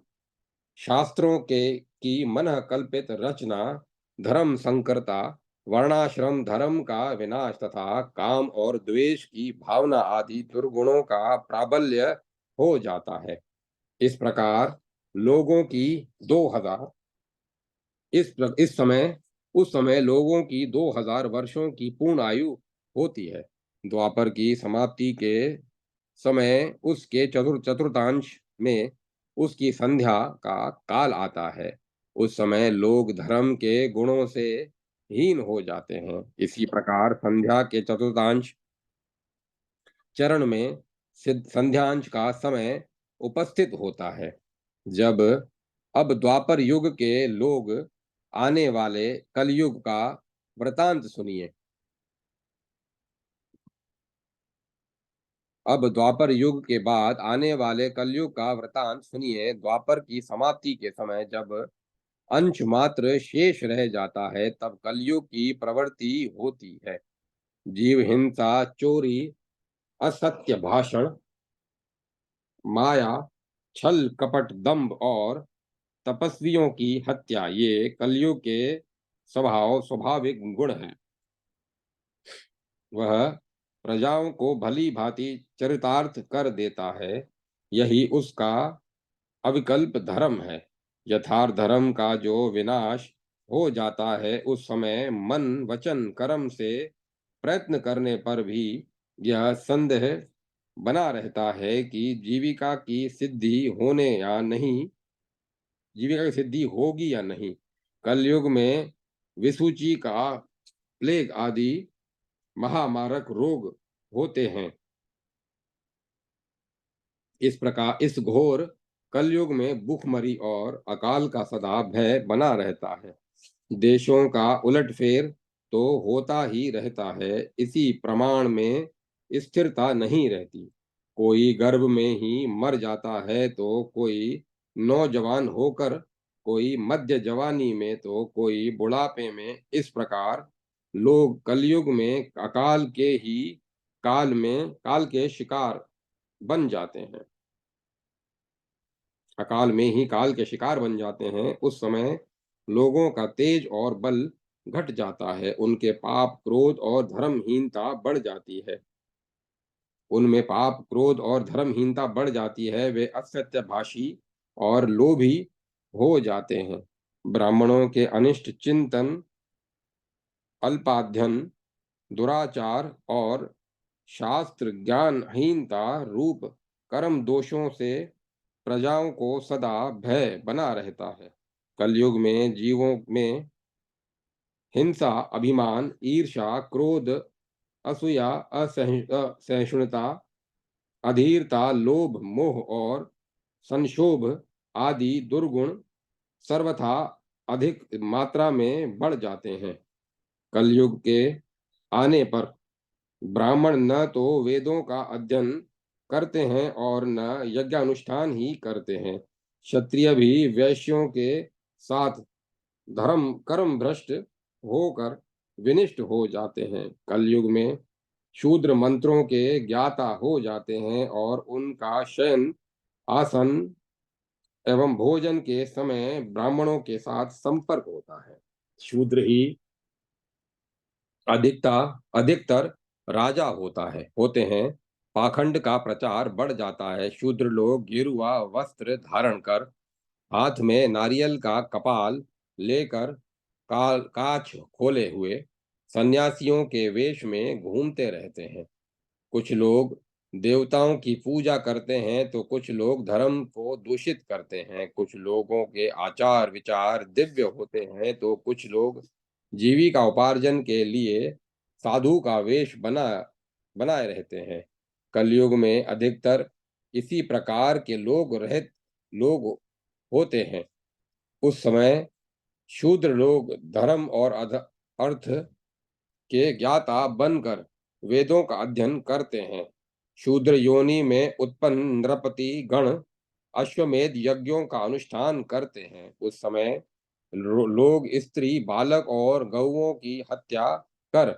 शास्त्रों के की मन कल्पित रचना, धर्म संकरता, वर्णाश्रम धर्म का विनाश तथा काम और द्वेष की भावना आदि दुर्गुणों का प्राबल्य हो जाता है। इस प्रकार लोगों की 2000 इस समय उस समय लोगों की 2000 वर्षों की पूर्ण आयु होती है। द्वापर की समाप्ति के समय उसके चतुर्थांश में उसकी संध्या का काल आता है। उस समय लोग धर्म के गुणों से हीन हो जाते हैं। इसी प्रकार संध्या के चतुर्थांश चरण में संध्यांश का समय उपस्थित होता है। जब अब द्वापर युग के लोग आने वाले कलयुग का वृतांत सुनिए। अब द्वापर युग के बाद आने वाले कलयुग का वृतांत सुनिए। द्वापर की समाप्ति के समय जब अंश मात्र शेष रह जाता है, तब कलयुग की प्रवृत्ति होती है। जीव हिंसा, चोरी, असत्य भाषण, माया, छल कपट, दंभ और तपस्वियों की हत्या, ये कलयुग के स्वाभाविक गुण हैं। वह प्रजाओं को भली भांति चरितार्थ कर देता है। यही उसका अविकल्प धर्म है। यथार्थ धर्म का जो विनाश हो जाता है, उस समय मन वचन कर्म से प्रयत्न करने पर भी यह संदेह बना रहता है कि जीविका की सिद्धि होगी या नहीं। कलयुग में विसूची का प्लेग आदि महामारक रोग होते हैं। इस प्रकार इस घोर कलयुग में भूखमरी और अकाल का सदा भय बना रहता है। देशों का उलटफेर तो होता ही रहता है। इसी प्रमाण में स्थिरता नहीं रहती। कोई गर्भ में ही मर जाता है तो कोई नौजवान होकर कोई मध्य जवानी में तो कोई बुढ़ापे में। इस प्रकार लोग कलयुग में काल के शिकार बन जाते हैं। अकाल में ही काल के शिकार बन जाते हैं। उस समय लोगों का तेज और बल घट जाता है, उनके पाप, क्रोध और धर्महीनता बढ़ जाती है। उनमें पाप, क्रोध और धर्महीनता बढ़ जाती है। वे असत्यभाषी और लोभी हो जाते हैं। ब्राह्मणों के अनिष्ट चिंतन, अल्पाध्ययन, दुराचार और शास्त्र ज्ञानहीनता रूप कर्म दोषों से प्रजाओं को सदा भय बना रहता है। कलयुग में जीवों में हिंसा, अभिमान, ईर्ष्या, क्रोध, असूया, असहिष्णुता, अधीरता, लोभ, मोह और संक्षोभ आदि दुर्गुण सर्वथा अधिक मात्रा में बढ़ जाते हैं। कलयुग के आने पर ब्राह्मण न तो वेदों का अध्ययन करते हैं और न यज्ञानुष्ठान ही करते हैं। क्षत्रिय भी वैश्यों के साथ धर्म कर्म भ्रष्ट होकर विनिष्ट हो जाते हैं। कलयुग में शूद्र मंत्रों के ज्ञाता हो जाते हैं और उनका शयन आसन एवं भोजन के समय ब्राह्मणों के साथ संपर्क होता है। शूद्र ही अधिकतर राजा होते हैं। पाखंड का प्रचार बढ़ जाता है। शूद्र लोग गेरुआ वस्त्र धारण कर, हाथ में नारियल का कपाल लेकर, काछ खोले हुए सन्यासियों के वेश में घूमते रहते हैं। कुछ लोग देवताओं की पूजा करते हैं तो कुछ लोग धर्म को दूषित करते हैं। कुछ लोगों के आचार विचार दिव्य होते हैं तो कुछ लोग जीविका उपार्जन के लिए साधु का वेश बनाए रहते हैं। कलयुग में अधिकतर इसी प्रकार के लोग होते हैं। उस समय शूद्र लोग धर्म और अर्थ के ज्ञाता बनकर वेदों का अध्ययन करते हैं। शूद्र योनि में उत्पन्न नृपति गण अश्वमेध यज्ञों का अनुष्ठान करते हैं। उस समय लोग स्त्री, बालक और गौओं की हत्या कर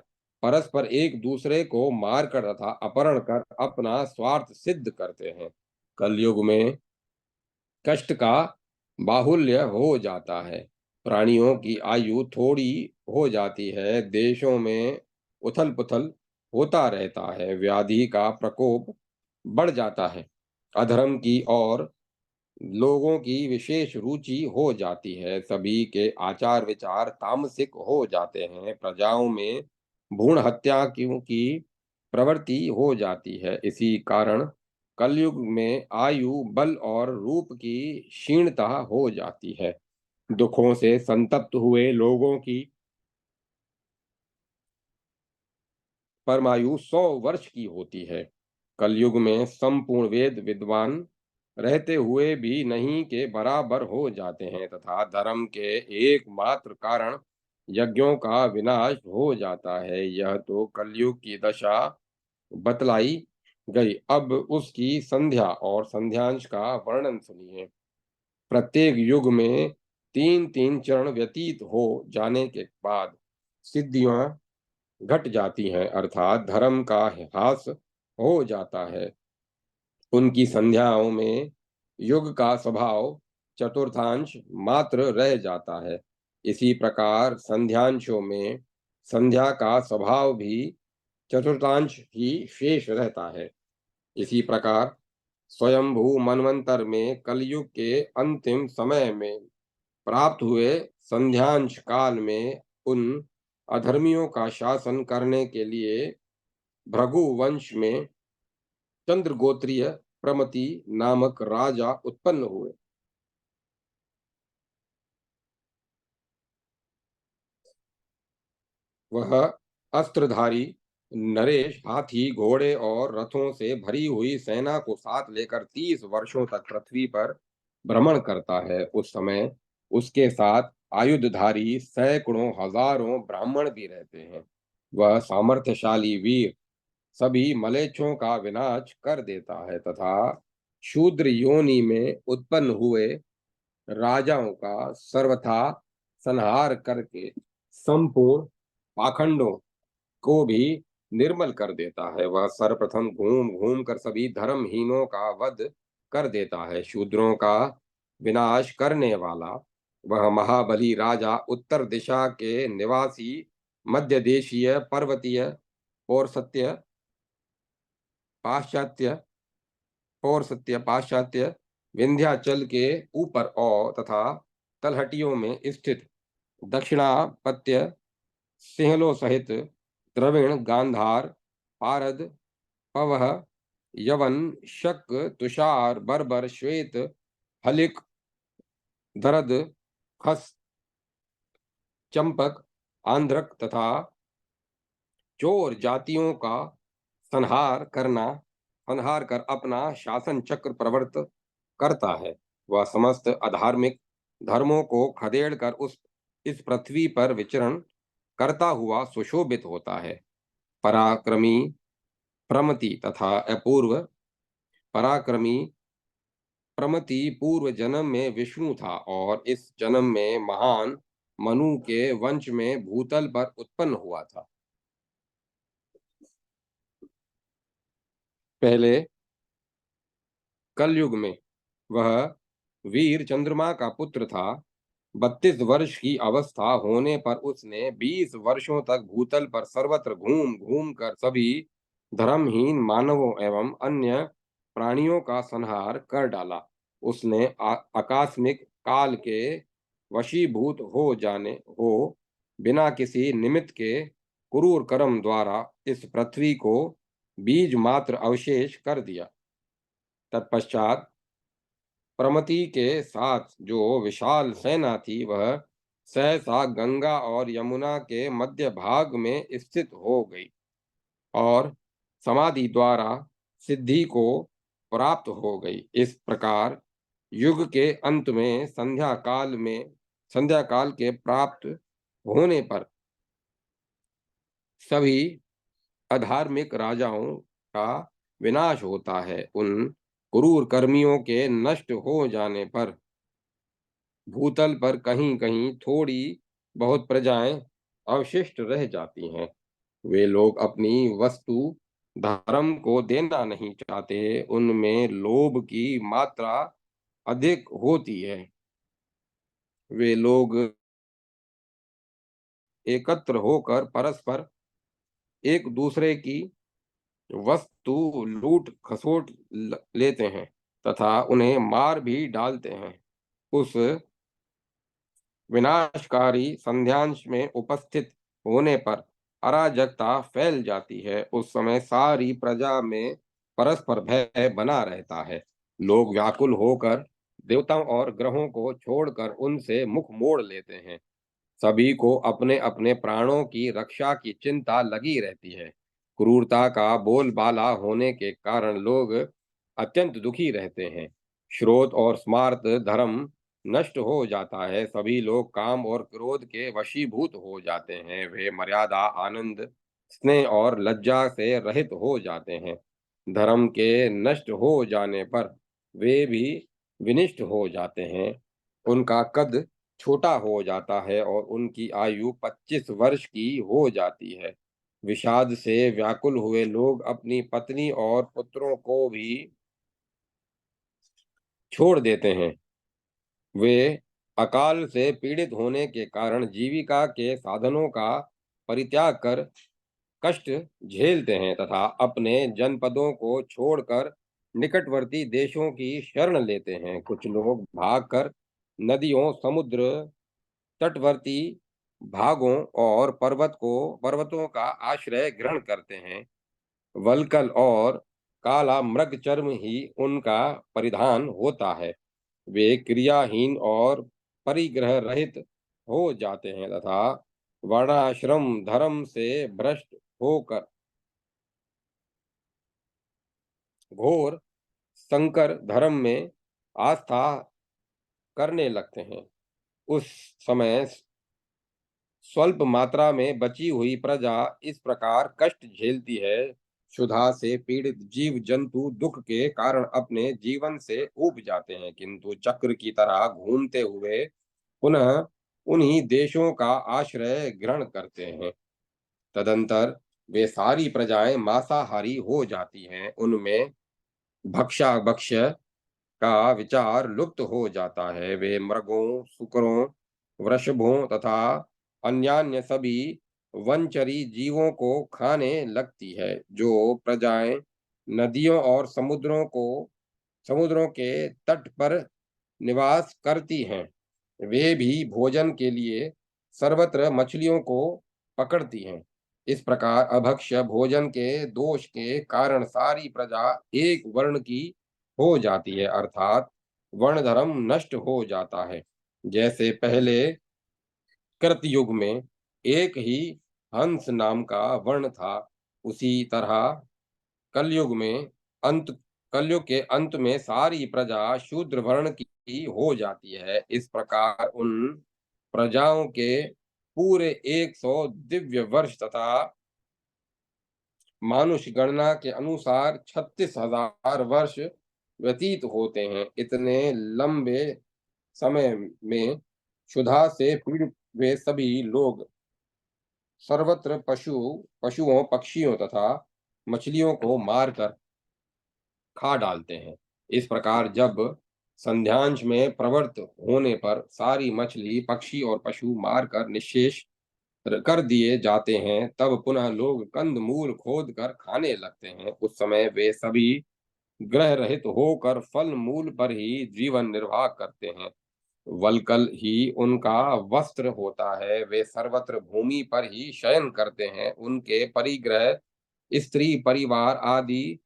परस्पर एक दूसरे को मारकर तथा अपहरण कर अपना स्वार्थ सिद्ध करते हैं। कलयुग में कष्ट का बाहुल्य हो जाता है। प्राणियों की आयु थोड़ी हो जाती है। देशों में उथल पुथल होता रहता है। व्याधि का प्रकोप बढ़ जाता है। अधर्म की और लोगों की विशेष रुचि हो जाती है। सभी के आचार विचार तामसिक हो जाते हैं। प्रजाओं में भ्रूण हत्या की प्रवृत्ति हो जाती है। इसी कारण कलयुग में आयु, बल और रूप की क्षीणता हो जाती है। दुखों से संतप्त हुए लोगों की परमायु 100 वर्ष की होती है। कलयुग में संपूर्ण वेद विद्वान रहते हुए भी नहीं के बराबर हो जाते हैं तथा धर्म के एकमात्र कारण यज्ञों का विनाश हो जाता है। यह तो कलयुग की दशा बतलाई गई। अब उसकी संध्या और संध्यांश का वर्णन सुनिए। प्रत्येक युग में 3-3 चरण व्यतीत हो जाने के बाद सिद्धियां घट जाती हैं, अर्थात धर्म का ह्रास हो जाता है। उनकी संध्याओं में युग का स्वभाव चतुर्थांश मात्र रह जाता है। इसी प्रकार संध्यांशों में संध्या का स्वभाव भी चतुर्थांश ही शेष रहता है। इसी प्रकार स्वयंभू मनवंतर में कलयुग के अंतिम समय में प्राप्त हुए संध्यांश काल में उन अधर्मियों का शासन करने के लिए भृगु वंश में चंद्रगोत्रीय प्रमति नामक राजा उत्पन्न हुए। वह अस्त्रधारी नरेश हाथी, घोड़े और रथों से भरी हुई सेना को साथ लेकर 30 वर्षों तक पृथ्वी पर भ्रमण करता है। उस समय उसके साथ आयुधधारी सैकड़ों हजारों ब्राह्मण भी रहते हैं। वह सामर्थ्यशाली वीर सभी मलेच्छों का विनाश कर देता है तथा शूद्र योनि में उत्पन्न हुए राजाओं का सर्वथा संहार करके संपूर्ण पाखंडों को भी निर्मल कर देता है। वह सर्वप्रथम घूम घूम कर सभी धर्महीनों का वध कर देता है। शूद्रों का विनाश करने वाला वह महाबली राजा उत्तर दिशा के निवासी मध्य देशीय पर्वतीय पौरसत्य पाश्चात्य पौरसत्य पाश्चात्य विंध्याचल के ऊपर और तथा तलहटियों में स्थित दक्षिणापत्य सिंहलों सहित द्रविण गांधार पारद पवह यवन शक तुषार बर्बर श्वेत हलिक दरद खस चंपक आंध्रक तथा चोर जातियों का संहार कर अपना शासन चक्र प्रवर्त करता है। वह समस्त अधार्मिक धर्मों को खदेड़ कर उस इस पृथ्वी पर विचरण करता हुआ सुशोभित होता है। पराक्रमी प्रमति तथा अपूर्व पराक्रमी प्रमति पूर्व जन्म में विष्णु था और इस जन्म में महान मनु के वंश में भूतल पर उत्पन्न हुआ था। पहले कलयुग में वह वीर चंद्रमा का पुत्र था। 32 वर्ष की अवस्था होने पर उसने 20 वर्षों तक भूतल पर सर्वत्र घूम घूम कर सभी धर्महीन मानवों एवं अन्य प्राणियों का संहार कर डाला। उसने आकस्मिक काल के वशीभूत हो बिना किसी निमित्त के क्रूर कर्म द्वारा इस पृथ्वी को बीज मात्र अवशेष कर दिया। तत्पश्चात प्रमति के साथ जो विशाल सेना थी वह सहसा गंगा और यमुना के मध्य भाग में स्थित हो गई और समाधि द्वारा सिद्धि को प्राप्त हो गई। इस प्रकार युग के अंत में संध्या काल के प्राप्त होने पर सभी अधार्मिक राजाओं का विनाश होता है। उन क्रूर कर्मियों के नष्ट हो जाने पर भूतल पर कहीं कहीं थोड़ी बहुत प्रजाएं अवशिष्ट रह जाती हैं। वे लोग अपनी वस्तु धर्म को देना नहीं चाहते। उनमें लोभ की मात्रा अधिक होती है। वे लोग एकत्र होकर परस्पर एक दूसरे की वस्तु लूट खसोट लेते हैं तथा उन्हें मार भी डालते हैं। उस विनाशकारी संध्यांश में उपस्थित होने पर अराजकता फैल जाती है। उस समय सारी प्रजा में परस्पर भय बना रहता है। लोग व्याकुल होकर देवताओं और ग्रहों को छोड़कर उनसे मुख मोड़ लेते हैं। सभी को अपने अपने प्राणों की रक्षा की चिंता लगी रहती है। क्रूरता का बोलबाला होने के कारण लोग अत्यंत दुखी रहते हैं। श्रोत और स्मार्त धर्म नष्ट हो जाता है। सभी लोग काम और क्रोध के वशीभूत हो जाते हैं। वे मर्यादा आनंद स्नेह और लज्जा से रहित हो जाते हैं। धर्म के नष्ट हो जाने पर वे भी विनिष्ट हो जाते हैं। उनका कद छोटा हो जाता है और उनकी आयु 25 वर्ष की हो जाती है। विषाद से व्याकुल हुए लोग अपनी पत्नी और पुत्रों को भी छोड़ देते हैं। वे अकाल से पीड़ित होने के कारण जीविका के साधनों का परित्याग कर कष्ट झेलते हैं तथा अपने जनपदों को छोड़कर निकटवर्ती देशों की शरण लेते हैं। कुछ लोग भागकर नदियों समुद्र तटवर्ती भागों और पर्वतों का आश्रय ग्रहण करते हैं। वल्कल और काला मृग चर्म ही उनका परिधान होता है। वे क्रियाहीन और परिग्रह रहित हो जाते हैं तथा वर्णाश्रम धर्म से भ्रष्ट होकर घोर संकर धर्म में आस्था करने लगते हैं। उस समय स्वल्प मात्रा में बची हुई प्रजा इस प्रकार कष्ट झेलती है। क्षुधा से पीड़ित जीव जंतु दुख के कारण अपने जीवन से ऊब जाते हैं, किंतु चक्र की तरह घूमते हुए पुनः उन्हीं देशों का आश्रय ग्रहण करते हैं। तदंतर वे सारी प्रजाएं मांसाहारी हो जाती हैं, उनमें भक्षा भक्ष्य का विचार लुप्त हो जाता है। वे मृगों, शुकरों, वृषभों तथा अन्यान्य सभी वनचरी जीवों को खाने लगती है। जो प्रजाएं नदियों और समुद्रों के तट पर निवास करती हैं, वे भी भोजन के लिए सर्वत्र मछलियों को पकड़ती हैं। इस प्रकार अभक्ष्य भोजन के दोष के कारण सारी प्रजा एक वर्ण की हो जाती है, अर्थात वर्ण धर्म नष्ट हो जाता है। जैसे पहले कृतयुग में एक ही हंस नाम का वर्ण था, उसी तरह कलयुग में अंत कलयुग के अंत में सारी प्रजा शूद्र वर्ण की हो जाती है। इस प्रकार उन प्रजाओं के पूरे 100 दिव्य वर्ष तथा मानुष गणना के अनुसार 36,000 वर्ष व्यतीत होते हैं। इतने लंबे समय में क्षुधा से पीड़ित वे सभी लोग सर्वत्र पशुओं, पक्षियों तथा मछलियों को मारकर खा डालते हैं। इस प्रकार जब संध्यांश में प्रवृत्त होने पर सारी मछली, पक्षी और पशु मारकर निःशेष कर दिए जाते हैं, तब पुनः लोग कंद मूल खोद कर खाने लगते हैं। उस समय वे सभी ग्रह रहित होकर फल मूल पर ही जीवन निर्वाह करते हैं। वल्कल ही उनका वस्त्र होता है। वे सर्वत्र भूमि पर ही शयन करते हैं। उनके परिग्रह, स्त्री परिवार आदि,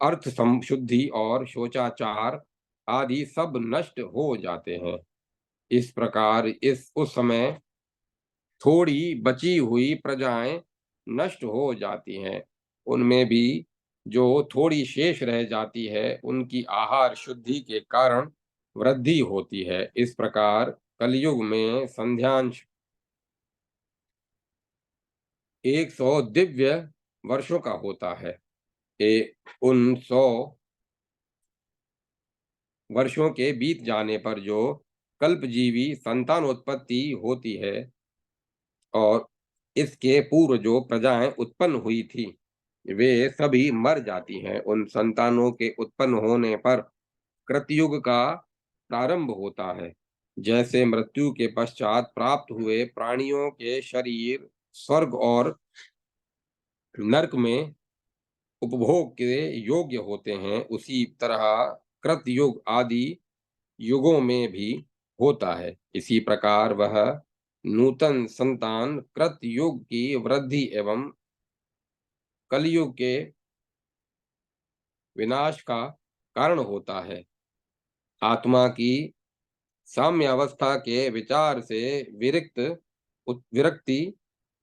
अर्थ संशुद्धि और शोचाचार आदि सब नष्ट हो जाते हैं। इस प्रकार इस उस समय थोड़ी बची हुई प्रजाएं नष्ट हो जाती हैं। उनमें भी जो थोड़ी शेष रह जाती है, उनकी आहार शुद्धि के कारण वृद्धि होती है। इस प्रकार कलयुग में संध्यांश 100 दिव्य वर्षों का होता है। उन 100 वर्षों के बीत जाने पर जो कल्पजीवी संतानोत्पत्ति होती है और इसके पूर्व जो प्रजाएं उत्पन्न हुई थी, वे सभी मर जाती हैं। उन संतानों के उत्पन्न होने पर कृतयुग का प्रारंभ होता है। जैसे मृत्यु के पश्चात प्राप्त हुए प्राणियों के शरीर स्वर्ग और नरक में उपभोग के योग्य होते हैं, उसी तरह कृतयुग आदि युगों में भी होता है। इसी प्रकार वह नूतन संतान कृतयुग की वृद्धि एवं कलयुग के विनाश का कारण होता है। आत्मा की साम्यावस्था के विचार से विरक्ति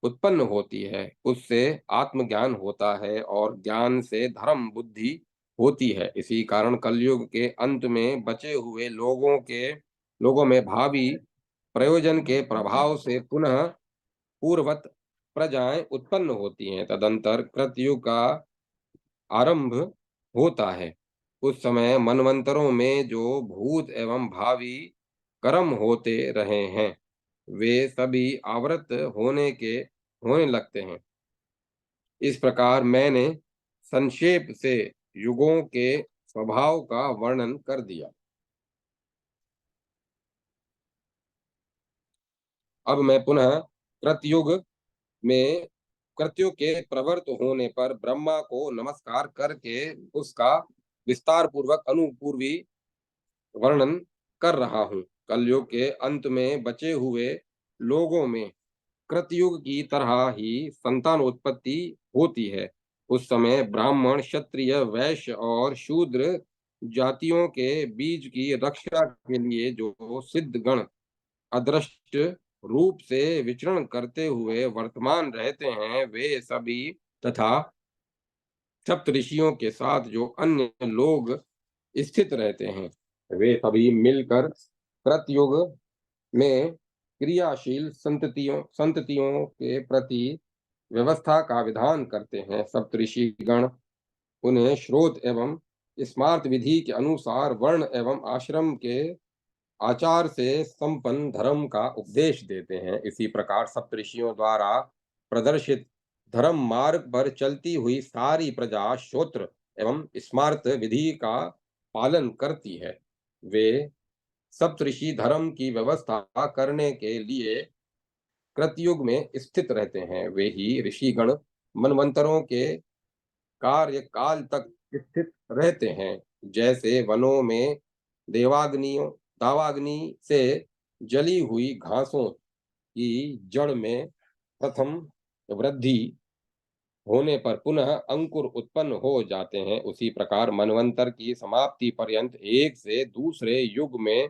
उत्पन्न होती है। उससे आत्मज्ञान होता है और ज्ञान से धर्म बुद्धि होती है। इसी कारण कलयुग के अंत में बचे हुए लोगों में भावी प्रयोजन के प्रभाव से पुनः पूर्ववत प्रजाएं उत्पन्न होती हैं। तदंतर कृतयुग का आरंभ होता है। उस समय मनवंतरों में जो भूत एवं भावी कर्म होते रहे हैं, वे सभी आवृत होने लगते हैं। इस प्रकार मैंने संक्षेप से युगों के स्वभाव का वर्णन कर दिया। अब मैं पुनः कृतयुग में कृत्यों के प्रवृत्त होने पर ब्रह्मा को नमस्कार करके उसका विस्तार पूर्वक अनुपूर्वी वर्णन कर रहा हूँ। कलयुग के अंत में बचे हुए लोगों में कृतयुग की तरह ही संतानोत्पत्ति होती है। उस समय ब्राह्मण, क्षत्रिय, वैश्य और शूद्र जातियों के बीज की रक्षा के लिए जो सिद्ध गण अदृष्ट रूप से विचरण करते हुए वर्तमान रहते हैं, वे सभी तथा सप्तऋषियों के साथ जो अन्य लोग स्थित रहते हैं, वे सभी मिलकर कृतयुग में क्रियाशील संततियों के प्रति व्यवस्था का विधान करते हैं। सप्तऋषिगण उन्हें श्रोत एवं स्मार्त विधि के अनुसार वर्ण एवं आश्रम के आचार से संपन्न धर्म का उपदेश देते हैं। इसी प्रकार सप्तऋषियों द्वारा प्रदर्शित धर्म मार्ग पर चलती हुई सारी प्रजा श्रोत्र एवं स्मार्त विधि का पालन करती है। वे सप्तऋषि धर्म की व्यवस्था करने के लिए कृतयुग में स्थित रहते हैं। वे ही ऋषिगण मनवंतरों के कार्यकाल तक स्थित रहते हैं। जैसे वनों में देवाग्नियों दावाग्नि से जली हुई घासों की जड़ में प्रथम वृद्धि होने पर पुनः अंकुर उत्पन्न हो जाते हैं, उसी प्रकार मनवंतर की समाप्ति पर्यंत एक से दूसरे युग में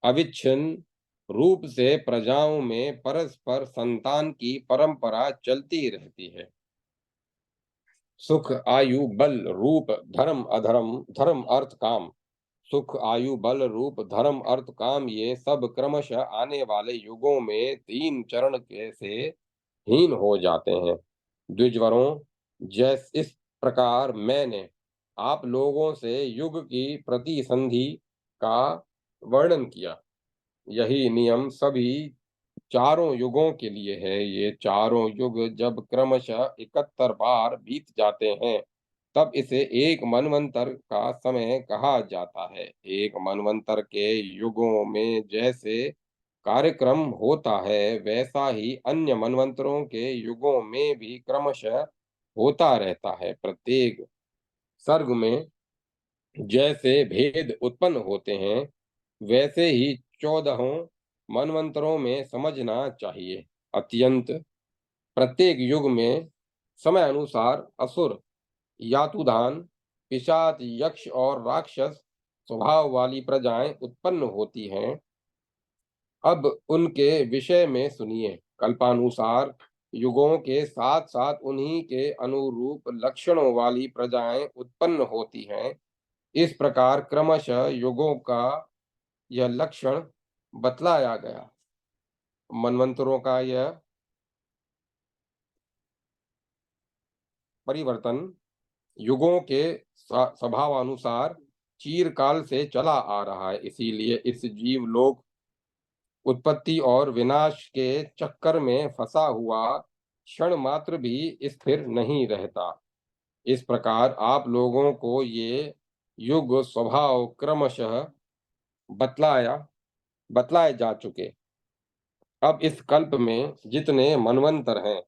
अविच्छिन्न रूप से प्रजाओं में परस्पर संतान की परंपरा चलती रहती है। सुख आयु बल रूप धर्म अधर्म धर्म अर्थ काम। सुख आयु बल रूप धर्म अर्थ काम ये सब क्रमशः आने वाले युगों में तीन चरण के से हीन हो जाते हैं। द्विजवरों, जैस इस प्रकार मैंने आप लोगों से युग की प्रतिसंधि का वर्णन किया। यही नियम सभी चारों युगों के लिए है। ये चारों युग जब क्रमशः 71 बार बीत जाते हैं, तब इसे एक मनवंतर का समय कहा जाता है। एक मनवंतर के युगों में जैसे कार्यक्रम होता है, वैसा ही अन्य मनवंतरों के युगों में भी क्रमशः होता रहता है। प्रत्येक सर्ग में जैसे भेद उत्पन्न होते हैं, वैसे ही 14 मनवंतरों में समझना चाहिए। अत्यंत प्रत्येक युग में समय अनुसार असुर, यातुधान, पिशाच, यक्ष और राक्षस स्वभाव वाली प्रजाएं उत्पन्न होती हैं। अब उनके विषय में सुनिए। कल्पानुसार युगों के साथ साथ उन्हीं के अनुरूप लक्षणों वाली प्रजाएं उत्पन्न होती हैं। इस प्रकार क्रमशः युगों का यह लक्षण बतलाया गया। मनवंतरों का यह परिवर्तन युगों के स्वभावानुसार चीरकाल से चला आ रहा है। इसीलिए इस जीवलोक उत्पत्ति और विनाश के चक्कर में फंसा हुआ क्षण मात्र भी स्थिर नहीं रहता। इस प्रकार आप लोगों को ये युग स्वभाव क्रमशः बतलाया बतलाए जा चुके। अब इस कल्प में जितने मनवंतर हैं,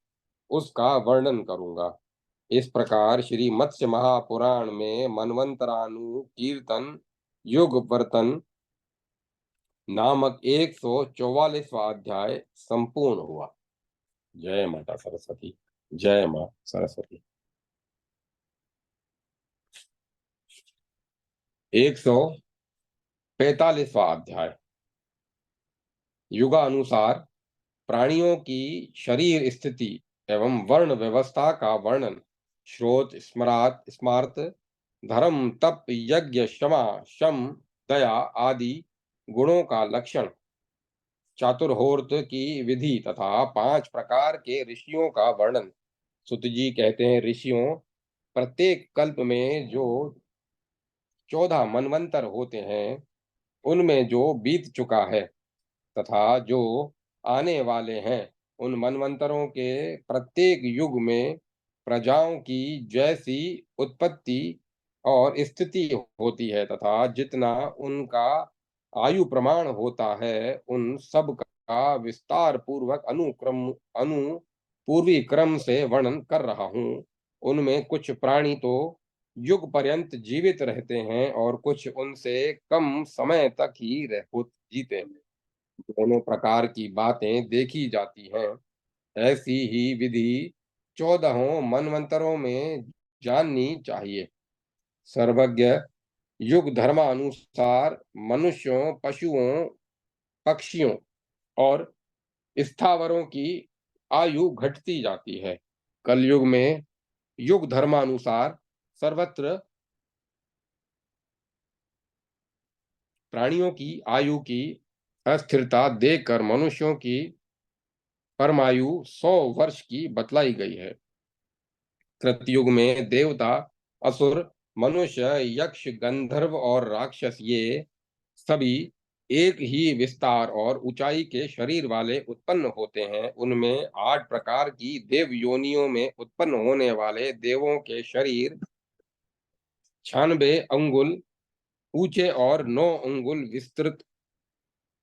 उसका वर्णन करूंगा। इस प्रकार श्री मत्स्य महापुराण में मनवंतरानुकीर्तन युग वर्तन नामक 144वां अध्याय संपूर्ण हुआ। जय माता सरस्वती। जय मां सरस्वती। 145वां अध्याय युगानुसार प्राणियों की शरीर स्थिति एवं वर्ण व्यवस्था का वर्णन। श्रोत स्मरात स्मार्त धर्म तप यज्ञ क्षमा शम दया आदि गुणों का लक्षण, चातुर्होर्त की विधि तथा 5 प्रकार के ऋषियों का वर्णन। सुत जी कहते हैं, ऋषियों, प्रत्येक कल्प में जो 14 मनवंतर होते हैं, उनमें जो बीत चुका है तथा जो आने वाले हैं, उन मनवंतरों के प्रत्येक युग में प्रजाओं की जैसी उत्पत्ति और स्थिति होती है तथा जितना उनका आयु प्रमाण होता है, उन सब का विस्तार पूर्वक अनु पूर्वी क्रम से वर्णन कर रहा हूँ। उनमें कुछ प्राणी तो युग पर्यंत जीवित रहते हैं और कुछ उनसे कम समय तक ही जीते हैं। दोनों प्रकार की बातें देखी जाती हैं। ऐसी ही विधि 14 मनवंतरों में जाननी चाहिए। सर्वज्ञ युग धर्मानुसार मनुष्यों, पशुओं, पक्षियों और स्थावरों की आयु घटती जाती है। कलयुग में युग धर्मानुसार सर्वत्र प्राणियों की आयु की अस्थिरता देखकर मनुष्यों की परमायु 100 वर्ष की बतलाई गई है। कृतयुग में देवता, असुर, मनुष्य, यक्ष, गंधर्व और राक्षस ये सभी एक ही विस्तार और ऊंचाई के शरीर वाले उत्पन्न होते हैं। उनमें 8 प्रकार की देव योनियों में उत्पन्न होने वाले देवों के शरीर 96 अंगुल ऊंचे और 9 अंगुल विस्तृत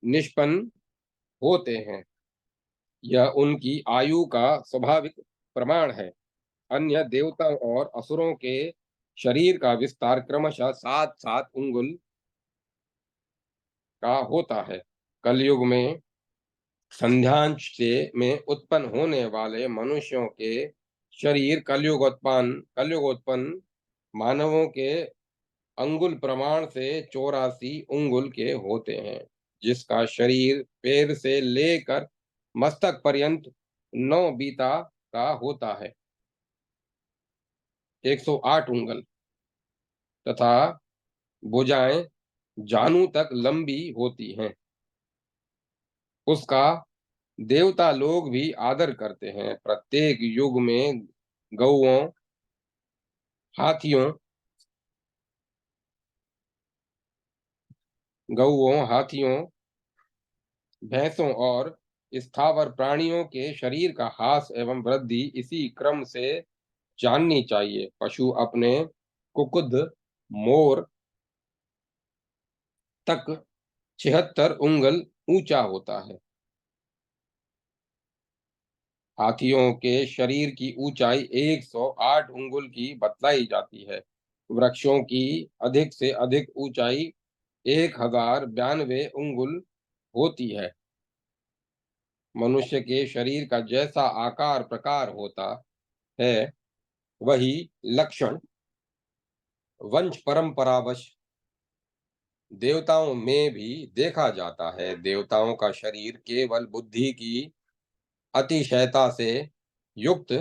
निष्पन्न होते हैं। यह उनकी आयु का स्वाभाविक प्रमाण है। अन्य देवताओं और असुरों के शरीर का विस्तार क्रमशः 7-7 अंगुल का होता है। कलयुग में संध्यांश से में उत्पन्न होने वाले मनुष्यों के शरीर कलयुगोत्पन्न मानवों के अंगुल प्रमाण से 84 अंगुल के होते हैं, जिसका शरीर पैर से लेकर मस्तक पर्यंत 9 बीता का होता है, 108 उंगल, तथा भुजाएं जानू तक लंबी होती हैं। उसका देवता लोग भी आदर करते हैं। प्रत्येक युग में गौओं, हाथियों हाथियों, भैंसों और स्थावर प्राणियों के शरीर का ह्रास एवं वृद्धि इसी क्रम से जाननी चाहिए। पशु अपने कुकुद, मोर तक 76 उंगल ऊंचा होता है। हाथियों के शरीर की ऊंचाई 108 उंगल की बतलाई जाती है। वृक्षों की अधिक से अधिक ऊंचाई 1092 उंगल होती है। मनुष्य के शरीर का जैसा आकार प्रकार होता है, वही लक्षण वंश परंपरावश देवताओं में भी देखा जाता है। देवताओं का शरीर केवल बुद्धि की अतिशयता से युक्त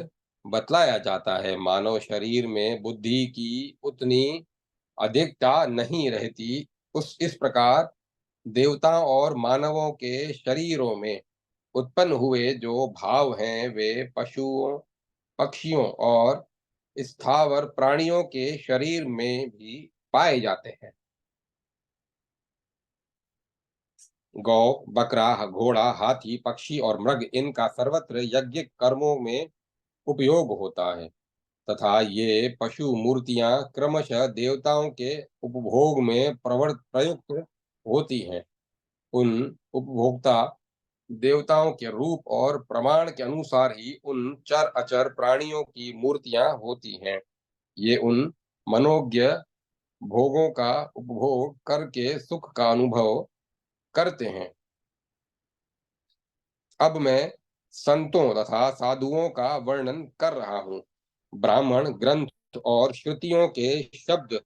बतलाया जाता है। मानव शरीर में बुद्धि की उतनी अधिकता नहीं रहती। इस प्रकार देवताओं और मानवों के शरीरों में उत्पन्न हुए जो भाव हैं, वे पशुओं, पक्षियों और स्थावर प्राणियों के शरीर में भी पाए जाते हैं। गौ, बकरा, घोड़ा, हाथी, पक्षी और मृग इनका सर्वत्र यज्ञिक कर्मों में उपयोग होता है, तथा ये पशु मूर्तियां क्रमशः देवताओं के उपभोग में प्रयुक्त होती हैं। उन उपभोक्ता देवताओं के रूप और प्रमाण के अनुसार ही उन चर अचर प्राणियों की मूर्तियां होती हैं। ये उन मनोज्ञ भोगों का उपभोग करके सुख का अनुभव करते हैं। अब मैं संतों तथा साधुओं का वर्णन कर रहा हूँ। ब्राह्मण ग्रंथ और श्रुतियों के शब्द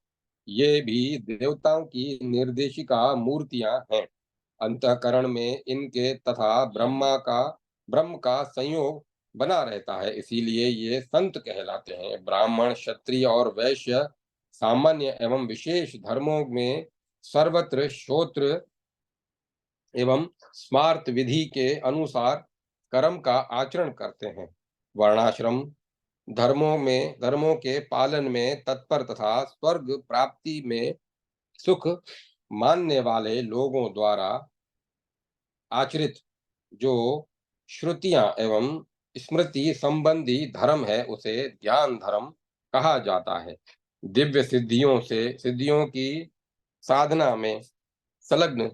ये भी देवताओं की निर्देशिका मूर्तियां हैं। अंतःकरण में इनके तथा ब्रह्म का संयोग बना रहता है, इसीलिए ये संत कहलाते हैं। ब्राह्मण, क्षत्रिय और वैश्य सामान्य एवं विशेष धर्मों में सर्वत्र श्रोत्र एवं स्मार्त विधि के अनुसार कर्म का आचरण करते हैं। वर्णाश्रम धर्मों के पालन में तत्पर तथा स्वर्ग प्राप्ति में सुख मानने वाले लोगों द्वारा आचरित जो श्रुतियां एवं स्मृति संबंधी धर्म है, उसे ज्ञान धर्म कहा जाता है। दिव्य सिद्धियों की साधना में संलग्न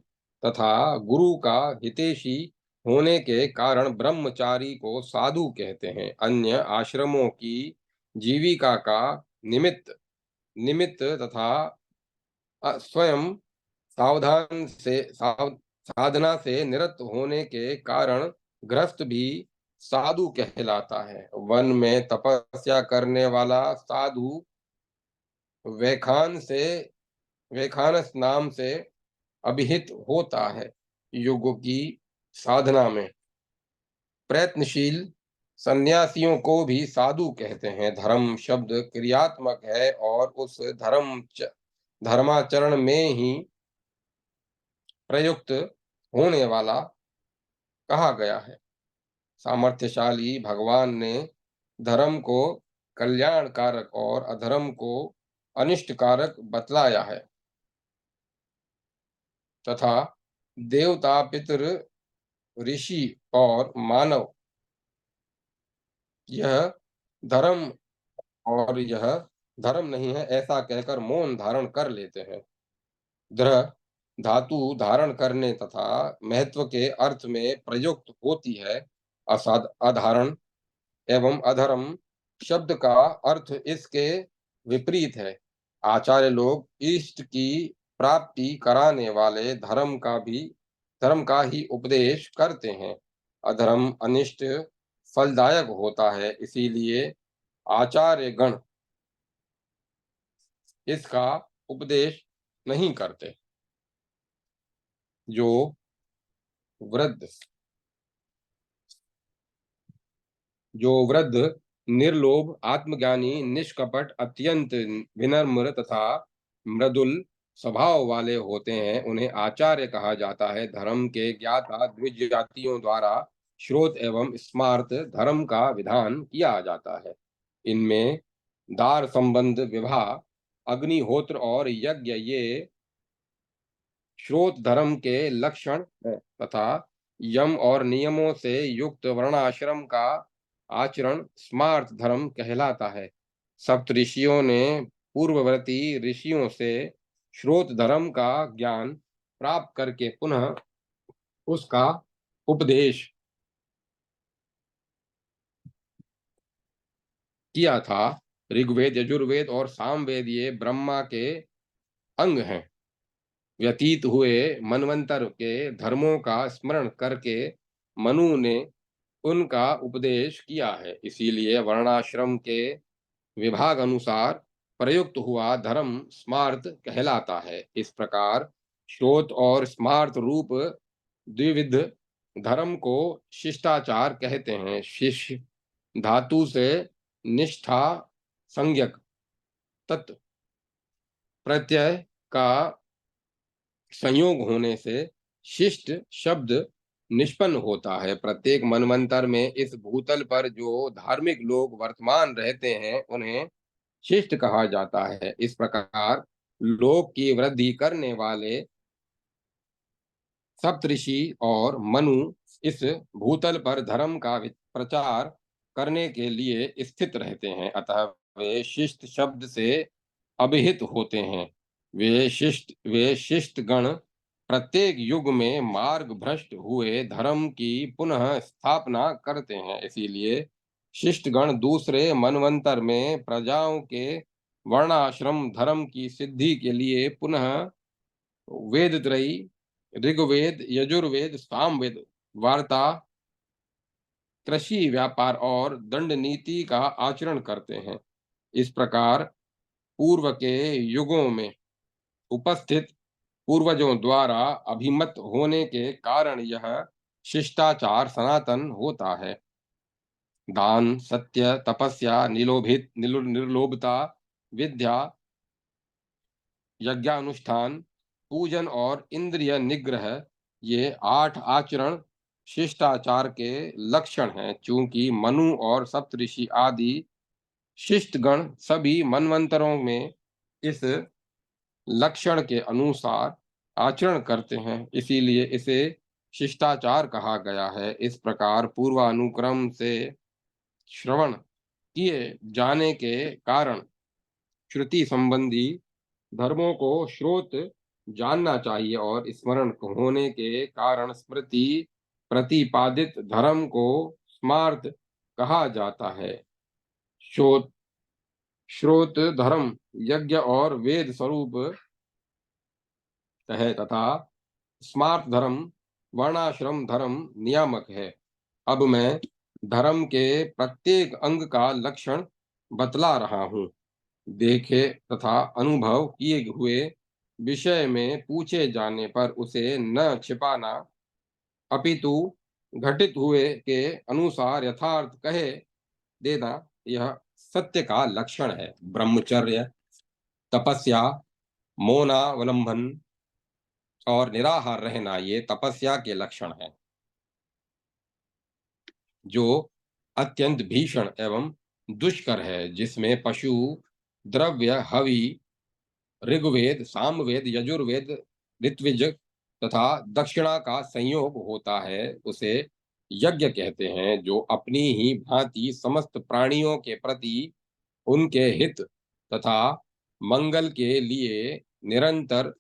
तथा गुरु का हितैषी होने के कारण ब्रह्मचारी को साधु कहते हैं। अन्य आश्रमों की जीविका का निमित्त निमित्त तथा स्वयं साधना से निरत होने के कारण गृहस्थ भी साधु कहलाता है। वन में तपस्या करने वाला साधु वैखान से वैखानस नाम से अभिहित होता है। योग की साधना में प्रयत्नशील सन्यासियों को भी साधु कहते हैं। धर्म शब्द क्रियात्मक है और उस धर्माचरण में ही प्रयुक्त होने वाला कहा गया है। सामर्थ्यशाली भगवान ने धर्म को कल्याणकारक और अधर्म को अनिष्टकारक बतलाया है तथा देवता, पितर, ऋषि और मानव यह धर्म और यह धर्म नहीं है ऐसा कहकर मौन धारण कर लेते हैं। दृढ़ धातु धारण करने तथा महत्व के अर्थ में प्रयुक्त होती है। असाधारण एवं अधर्म शब्द का अर्थ इसके विपरीत है। आचार्य लोग इष्ट की प्राप्ति कराने वाले धर्म का ही उपदेश करते हैं। अधर्म अनिष्ट फलदायक होता है, इसीलिए आचार्य गण इसका उपदेश नहीं करते। जो वृद्ध जो वृद्ध निर्लोभ, आत्मज्ञानी, निष्कपट, अत्यंत विनम्र तथा मृदुल स्वभाव वाले होते हैं, उन्हें आचार्य कहा जाता है। धर्म के ज्ञाता द्विज जातियों द्वारा श्रोत एवं स्मार्त धर्म का विधान किया जाता है। इनमें दार संबंध, विवाह, अग्निहोत्र और यज्ञ ये श्रोत धर्म के लक्षण है तथा यम और नियमों से युक्त वर्णाश्रम का आचरण स्मार्त धर्म कहलाता है। सप्तऋषियों ने पूर्ववर्ती ऋषियों से श्रोत धर्म का ज्ञान प्राप्त करके पुनः उसका उपदेश किया था। ऋग्वेद, यजुर्वेद और सामवेद ये ब्रह्मा के अंग हैं। व्यतीत हुए मनवंतर के धर्मों का स्मरण करके मनु ने उनका उपदेश किया है। इसीलिए वर्णाश्रम के विभाग अनुसार प्रयुक्त हुआ धर्म स्मार्त कहलाता है। इस प्रकार श्रोत और स्मार्त रूप द्विविध धर्म को शिष्टाचार कहते हैं। शिष्य धातु से निष्ठा संज्ञक तत् प्रत्यय का संयोग होने से शिष्ट शब्द निष्पन्न होता है। प्रत्येक मनवंतर में इस भूतल पर जो धार्मिक लोग वर्तमान रहते हैं उन्हें शिष्ट कहा जाता है। इस प्रकार लोक की वृद्धि करने वाले सप्तऋषि और मनु इस भूतल पर धर्म का प्रचार करने के लिए स्थित रहते हैं, अतः वे शिष्ट शब्द से अभिहित होते हैं। वे शिष्ट गण प्रत्येक युग में मार्ग भ्रष्ट हुए धर्म की पुनः स्थापना करते हैं। इसीलिए शिष्ट गण दूसरे मनवंतर में प्रजाओं के वर्णाश्रम धर्म की सिद्धि के लिए पुनः वेद त्रयी ऋग्वेद, यजुर्वेद, सामवेद, वार्ता, कृषि, व्यापार और दंड नीति का आचरण करते हैं। इस प्रकार पूर्व के युगों में उपस्थित पूर्वजों द्वारा अभिमत होने के कारण यह शिष्टाचार सनातन होता है। दान, सत्य, तपस्या, निर्लोभता, विद्या, यज्ञानुष्ठान, पूजन और इंद्रिय निग्रह ये 8 आचरण शिष्टाचार के लक्षण हैं। चूंकि मनु और सप्तऋषि आदि शिष्टगण सभी मनवंतरों में इस लक्षण के अनुसार आचरण करते हैं, इसीलिए इसे शिष्टाचार कहा गया है। इस प्रकार पूर्वानुक्रम से श्रवण किए जाने के कारण श्रुति संबंधी धर्मों को श्रोत जानना चाहिए और स्मरण होने के कारण स्मृति प्रतिपादित धर्म को स्मार्त कहा जाता है। श्रोत श्रोत धर्म यज्ञ और वेद स्वरूप है तथा स्मार्त धर्म वर्णाश्रम धर्म नियामक है। अब मैं धर्म के प्रत्येक अंग का लक्षण बतला रहा हूँ। देखे तथा अनुभव किए हुए विषय में पूछे जाने पर उसे न छिपाना, अपितु घटित हुए के अनुसार यथार्थ कहे देना, यह सत्य का लक्षण है। ब्रह्मचर्य, तपस्या, मौनावलंबन और निराहार रहना ये तपस्या के लक्षण हैं। जो अत्यंत भीषण एवं दुष्कर है, जिसमें पशु, द्रव्य, हवि, ऋग्वेद, सामवेद, यजुर्वेद, ऋत्विज तथा दक्षिणा का संयोग होता है, उसे यज्ञ कहते हैं, जो अपनी ही भांति समस्त प्राणियों के प्रति उनके हित तथा मंगल के लिए निरंतर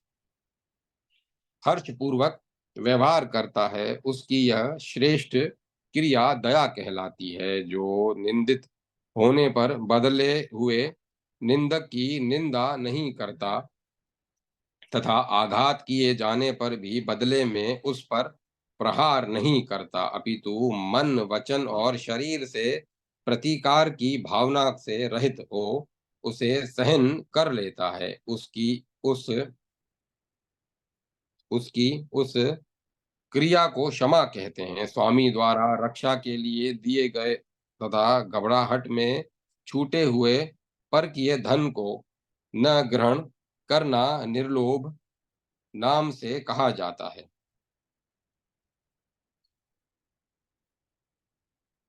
हर्षपूर्वक व्यवहार करता है। उसकी यह श्रेष्ठ क्रिया दया कहलाती है, जो निंदित होने पर बदले हुए निंदक की निंदा नहीं करता तथा आघात किए जाने पर भी बदले में उस पर प्रहार नहीं करता, अपितु मन, वचन और शरीर से प्रतिकार की भावना से रहित हो उसे सहन कर लेता है। उसकी उस क्रिया को क्षमा कहते हैं। स्वामी द्वारा रक्षा के लिए दिए गए तथा घबराहट में छूटे हुए पर किए धन को न ग्रहण करना निर्लोभ नाम से कहा जाता है।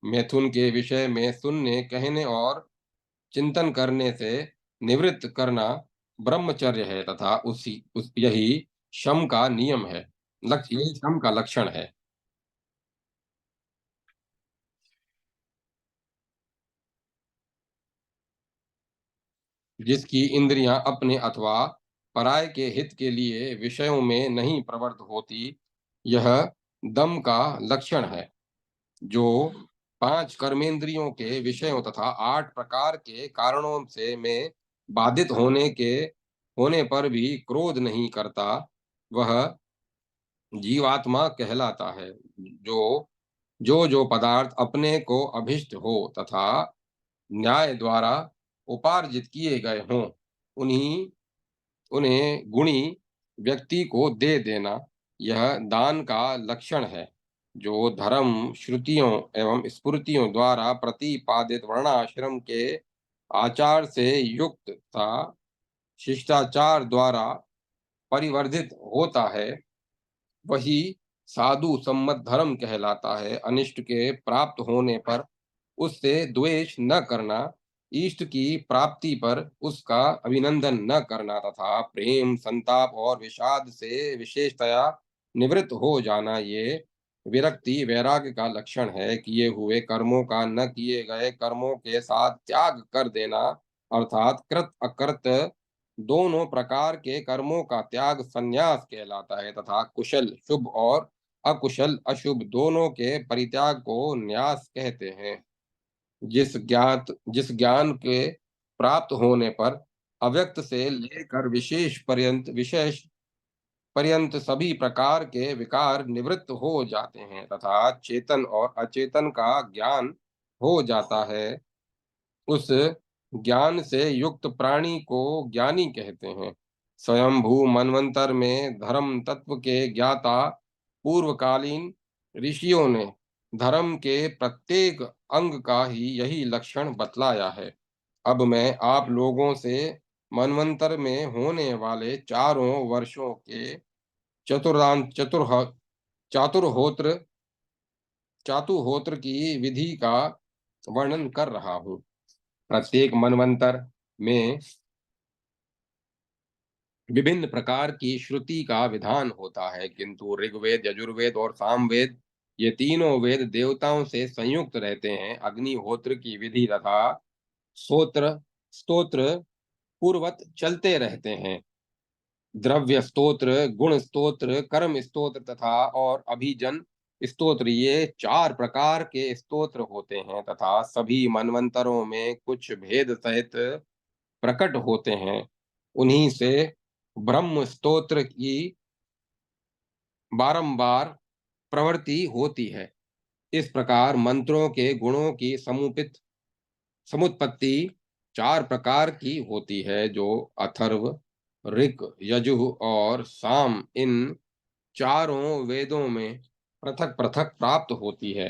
मैथुन के विषय में सुनने, कहने और चिंतन करने से निवृत्त करना ब्रह्मचर्य है तथा यही शम का नियम है। यही शम का लक्षण है। जिसकी इंद्रियां अपने अथवा पराय के हित के लिए विषयों में नहीं प्रवृत्त होती, यह दम का लक्षण है। जो 5 कर्मेंद्रियों के विषयों तथा 8 प्रकार के कारणों से में बाधित होने पर भी क्रोध नहीं करता, वह जीवात्मा कहलाता है। जो पदार्थ अपने को अभिष्ट हो तथा न्याय द्वारा उपार्जित किए गए हों, उन्हीं उन्हें गुणी व्यक्ति को दे देना, यह दान का लक्षण है। जो धर्म, श्रुतियों एवं स्फूर्तियों द्वारा प्रतिपादित वर्णाश्रम के आचार से युक्त था, शिष्टाचार द्वारा परिवर्धित होता है, वही साधु सम्मत धर्म कहलाता है। अनिष्ट के प्राप्त होने पर उससे द्वेष न करना, इष्ट की प्राप्ति पर उसका अभिनंदन न करना तथा प्रेम, संताप और विषाद से विशेषतया निवृत्त हो जाना, ये विरक्ति वैराग्य का लक्षण है। किए हुए कर्मों का न किए गए कर्मों के साथ त्याग कर देना, अर्थात कृत अकृत दोनों प्रकार के कर्मों का त्याग संन्यास कहलाता है तथा कुशल शुभ और अकुशल अशुभ दोनों के परित्याग को न्यास कहते हैं। जिस ज्ञान के प्राप्त होने पर अव्यक्त से लेकर विशेष पर्यंत सभी प्रकार के विकार निवृत्त हो जाते हैं तथा चेतन और अचेतन का ज्ञान हो जाता है, उस ज्ञान से युक्त प्राणी को ज्ञानी कहते हैं। स्वयंभू मनवंतर में धर्म तत्व के ज्ञाता पूर्वकालीन ऋषियों ने धर्म के प्रत्येक अंग का ही यही लक्षण बतलाया है। अब मैं आप लोगों से मनवंतर में होने वाले चारों वर्षों के चतुर्दान चतुर्ह चातुर्होत्र चातुहोत्र की विधि का वर्णन कर रहा हूँ। प्रत्येक मनवंतर में विभिन्न प्रकार की श्रुति का विधान होता है, किंतु ऋग्वेद, यजुर्वेद और सामवेद, ये तीनों वेद देवताओं से संयुक्त रहते हैं। अग्निहोत्र की विधि तथा स्तोत्र स्तोत्र पूर्वत चलते रहते हैं। द्रव्य स्तोत्र, गुण स्तोत्र, कर्म स्तोत्र तथा और अभिजन स्तोत्र, ये 4 प्रकार के स्तोत्र होते हैं तथा सभी मनवंतरों में कुछ भेद सहित प्रकट होते हैं। उन्हीं से ब्रह्म स्तोत्र की बारंबार प्रवृत्ति होती है। इस प्रकार मंत्रों के गुणों की समुत्पत्ति 4 प्रकार की होती है, जो अथर्व, ऋक, यजुः और साम, इन चारों वेदों में पृथक पृथक प्राप्त होती है।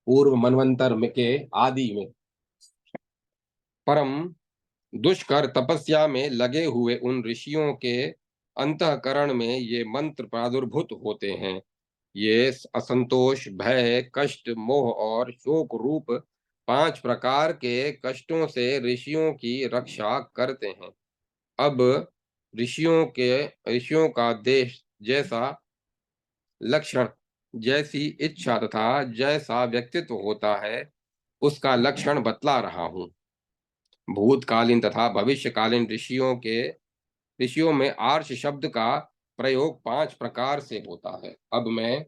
पूर्व मनवंतर के आदि में परम दुष्कर तपस्या में लगे हुए उन ऋषियों के अंतःकरण में ये मंत्र प्रादुर्भूत होते हैं। ये असंतोष, भय, कष्ट, मोह और शोक रूप 5 प्रकार के कष्टों से ऋषियों की रक्षा करते हैं। अब ऋषियों का देश जैसा लक्षण, जैसी इच्छा तथा जैसा व्यक्तित्व होता है, उसका लक्षण बतला रहा हूँ। भूतकालीन तथा भविष्यकालीन ऋषियों में आर्ष शब्द का प्रयोग 5 प्रकार से होता है। अब मैं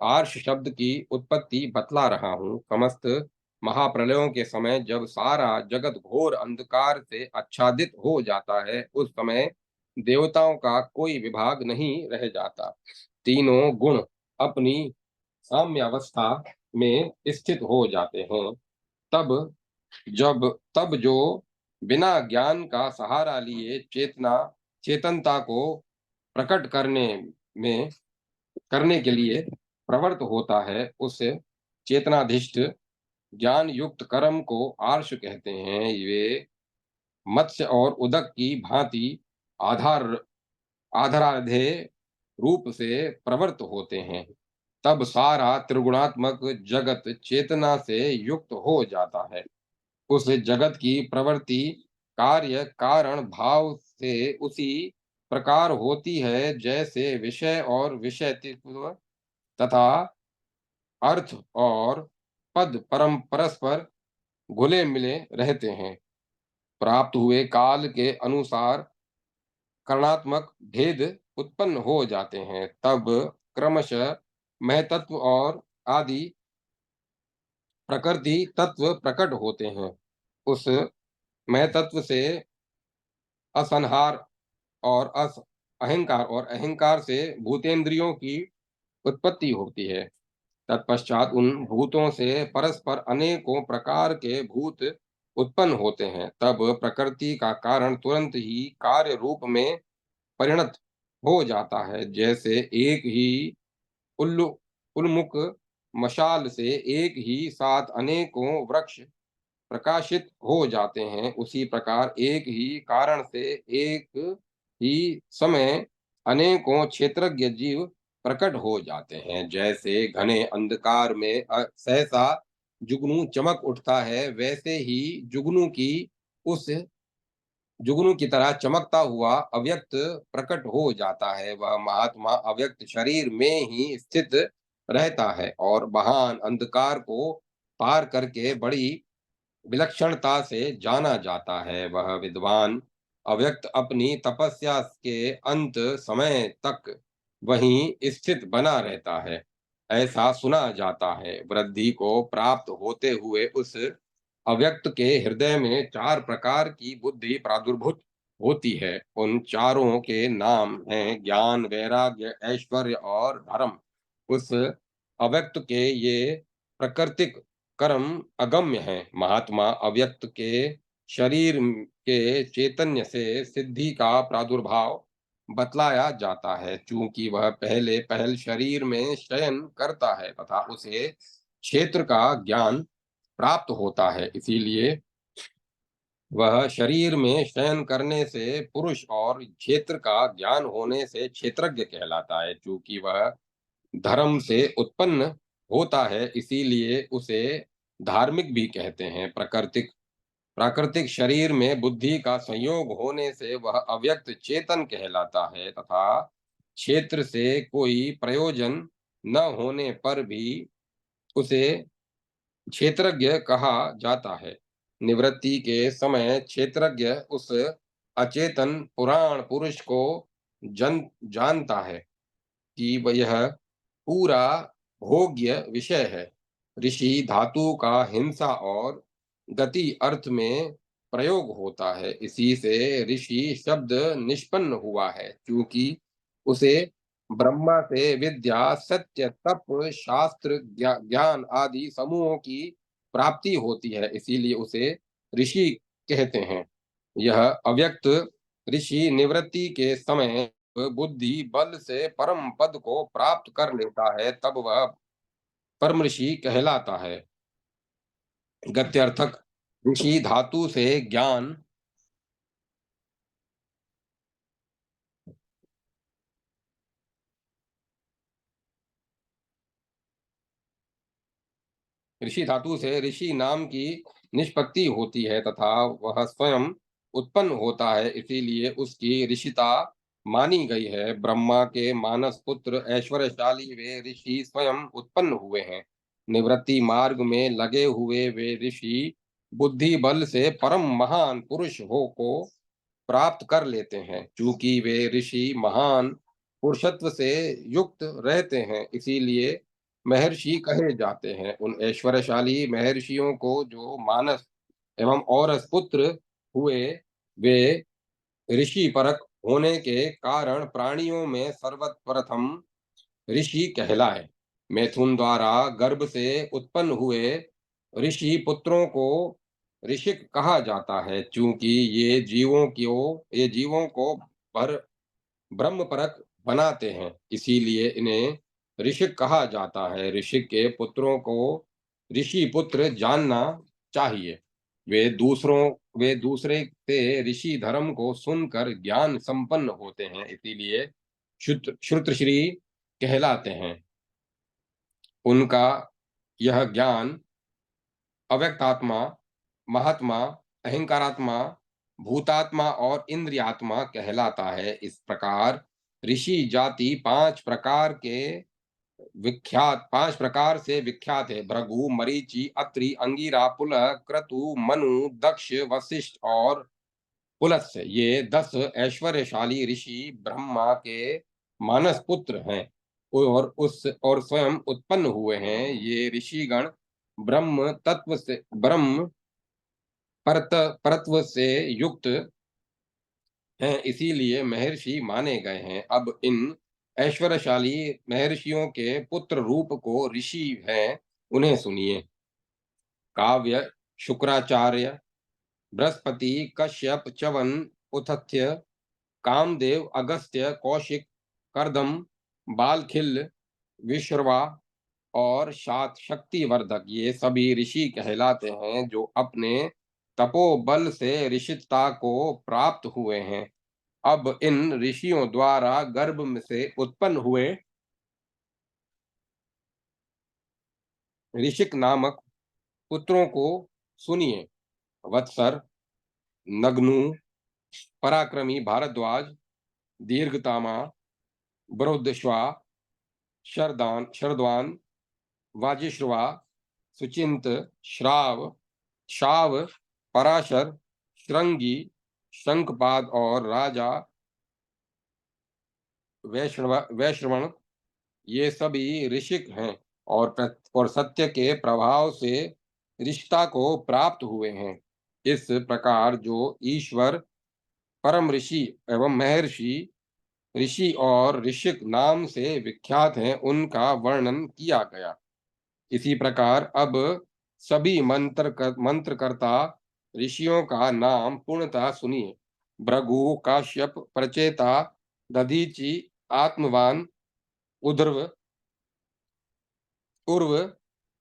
आर्ष शब्द की उत्पत्ति बतला रहा हूँ। समस्त महाप्रलयों के समय जब सारा जगत घोर अंधकार से आच्छादित हो जाता है, उस समय देवताओं का कोई विभाग नहीं रह जाता। तीनों गुण अपनी साम्यावस्था में स्थित हो जाते हैं। तब तब जो बिना ज्ञान का सहारा लिए चेतनता को प्रकट में करने के लिए प्रवृत्त होता है, उस चेतनाधिष्ठ ज्ञान युक्त कर्म को आर्ष कहते हैं। वे मत्स्य और उदक की भांति आधार आधाराधेय रूप से प्रवृत्त होते हैं। तब सारा त्रिगुणात्मक जगत चेतना से युक्त हो जाता है। उस जगत की प्रवृत्ति कार्य कारण भाव से उसी प्रकार होती है, जैसे विषय और विषयत्व तथा अर्थ और पद परस्पर घुले मिले रहते हैं। प्राप्त हुए काल के अनुसार करणात्मक भेद उत्पन्न हो जाते हैं। तब क्रमशः महतत्व और आदि प्रकृति तत्व प्रकट होते हैं। उस महतत्व से असंहार और अहंकार और अहंकार से भूतेंद्रियों की उत्पत्ति होती है। तत्पश्चात उन भूतों से परस्पर अनेकों प्रकार के भूत उत्पन्न होते हैं। तब प्रकृति का कारण तुरंत ही कार्य रूप में परिणत हो जाता है। जैसे एक ही उल्लु उन्मुख मशाल से एक ही साथ अनेकों वृक्ष प्रकाशित हो जाते हैं, उसी प्रकार एक ही कारण से एक ही समय अनेकों क्षेत्रज्ञ जीव प्रकट हो जाते हैं। जैसे घने अंधकार में सहसा जुगनू चमक उठता है, वैसे ही उस जुगनू की तरह चमकता हुआ अव्यक्त प्रकट हो जाता है। वह महात्मा अव्यक्त शरीर में ही स्थित रहता है और महान अंधकार को पार करके बड़ी विलक्षणता से जाना जाता है। वह विद्वान अव्यक्त अपनी तपस्या के अंत समय तक वहीं स्थित बना रहता है, ऐसा सुना जाता है। वृद्धि को प्राप्त होते हुए उस अव्यक्त के हृदय में 4 प्रकार की बुद्धि प्रादुर्भूत होती है। उन चारों के नाम हैं ज्ञान, वैराग्य, ऐश्वर्य और धर्म। उस अव्यक्त के ये प्राकृतिक कर्म अगम्य है। महात्मा अव्यक्त के शरीर के चैतन्य से सिद्धि का प्रादुर्भाव बतलाया जाता है। चूंकि वह पहल शरीर में शयन करता है तथा उसे क्षेत्र का ज्ञान प्राप्त होता है, इसीलिए वह शरीर में शयन करने से पुरुष और क्षेत्र का ज्ञान होने से क्षेत्रज्ञ कहलाता है। चूंकि वह धर्म से उत्पन्न होता है, इसीलिए उसे धार्मिक भी कहते हैं। प्राकृतिक शरीर में बुद्धि का संयोग होने से वह अव्यक्त चेतन कहलाता है तथा क्षेत्र से कोई प्रयोजन न होने पर भी उसे क्षेत्रज्ञ कहा जाता है। निवृत्ति के समय क्षेत्रज्ञ उस अचेतन पुराण पुरुष को जानता है कि वह यह पूरा भोग्य विषय है। ऋषि धातु का हिंसा और गति अर्थ में प्रयोग होता है, इसी से ऋषि शब्द निष्पन्न हुआ है। क्योंकि उसे ब्रह्मा से विद्या, सत्य, तप, शास्त्र, ज्ञान आदि समूहों की प्राप्ति होती है, इसीलिए उसे ऋषि कहते हैं। यह अव्यक्त ऋषि निवृत्ति के समय बुद्धि बल से परम पद को प्राप्त कर लेता है, तब वह परम ऋषि कहलाता है। गत्यर्थक ऋषि धातु से ज्ञान ऋषि धातु से ऋषि नाम की निष्पत्ति होती है तथा वह स्वयं उत्पन्न होता है, इसीलिए उसकी ऋषिता मानी गई है। ब्रह्मा के मानस पुत्र ऐश्वर्यशाली वे ऋषि स्वयं उत्पन्न हुए हैं। निवृत्ति मार्ग में लगे हुए वे ऋषि बुद्धि बल से परम महान पुरुष हो को प्राप्त कर लेते हैं। चूंकि वे ऋषि महान पुरुषत्व से युक्त रहते हैं, इसीलिए महर्षि कहे जाते हैं। उन ऐश्वर्यशाली महर्षियों को जो मानस एवं औरस पुत्र हुए, वे ऋषि परक होने के कारण प्राणियों में सर्वप्रथम ऋषि कहलाए। मैथुन द्वारा गर्भ से उत्पन्न हुए ऋषि पुत्रों को ऋषिक कहा जाता है, चूंकि ये जीवों को पर ब्रह्म परक बनाते हैं, इसीलिए इन्हें ऋषिक कहा जाता है। ऋषिक के पुत्रों को ऋषि पुत्र जानना चाहिए। वे दूसरे से ऋषि धर्म को सुनकर ज्ञान संपन्न होते हैं, इसीलिए श्रुतश्री कहलाते हैं। उनका यह ज्ञान अव्यक्तात्मा, महात्मा, अहंकारात्मा, भूतात्मा और इंद्रियात्मा कहलाता है। इस प्रकार ऋषि जाति पांच प्रकार से विख्यात है। भृगु, मरीचि, अत्रि, अंगिरा, पुलह, क्रतु, मनु, दक्ष, वशिष्ठ और पुलस्त्य। ये 10 ऐश्वर्यशाली ऋषि ब्रह्मा के मानस पुत्र हैं और स्वयं उत्पन्न हुए हैं। ये ऋषिगण ब्रह्म परत्व से युक्त हैं, इसीलिए महर्षि माने गए हैं। अब इन ऐश्वर्यशाली महर्षियों के पुत्र रूप को ऋषि हैं, उन्हें सुनिए। काव्य, शुक्राचार्य, बृहस्पति, कश्यप, च्यवन, उतथ्य, कामदेव, अगस्त्य, कौशिक, कर्दम, बालखिल, विश्रवा और शात शक्तिवर्धक, ये सभी ऋषि कहलाते हैं, जो अपने तपोबल से ऋषिता को प्राप्त हुए हैं। अब इन ऋषियों द्वारा गर्भ में से उत्पन्न हुए ऋषिक नामक पुत्रों को सुनिए। वत्सर, नग्नु, पराक्रमी भारद्वाज, दीर्घतामा, बृहद्श्वा, शरद्वान, वाजिश्रवा, सुचिंत, श्राव, शाव, पराशर, श्रृंगी, शंखपाद और राजा वैश्रवण, ये सभी ऋषिक हैं और सत्य के प्रभाव से ऋषिता को प्राप्त हुए हैं। इस प्रकार जो ईश्वर, परम ऋषि एवं महर्षि, ऋषि और ऋषिक नाम से विख्यात हैं, उनका वर्णन किया गया। इसी प्रकार अब सभी मंत्रकर्ता ऋषियों का नाम पूर्णतः सुनिए। भृगु, काश्यप, प्रचेता, दधीचि, आत्मवान, उर्ध्व, उर्व,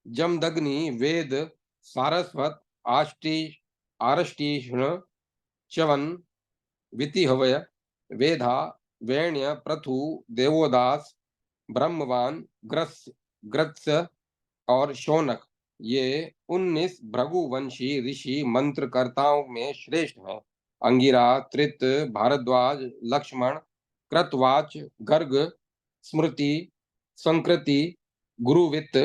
जमदग्नि, वेद, सारस्वत, आरष्टीष्ण, च्यवन, वितिहवय, वेधा, वैण्य, पृथु, देवोदास, ब्रह्मवान, ग्रत्स और शौनक, ये 19 भृगुवंशी ऋषि मंत्रकर्ताओं में श्रेष्ठ हैं। अंगिरा, त्रित, भारद्वाज, लक्ष्मण, कृतवाच, गर्ग, स्मृति, संकृति, गुरुवित्त,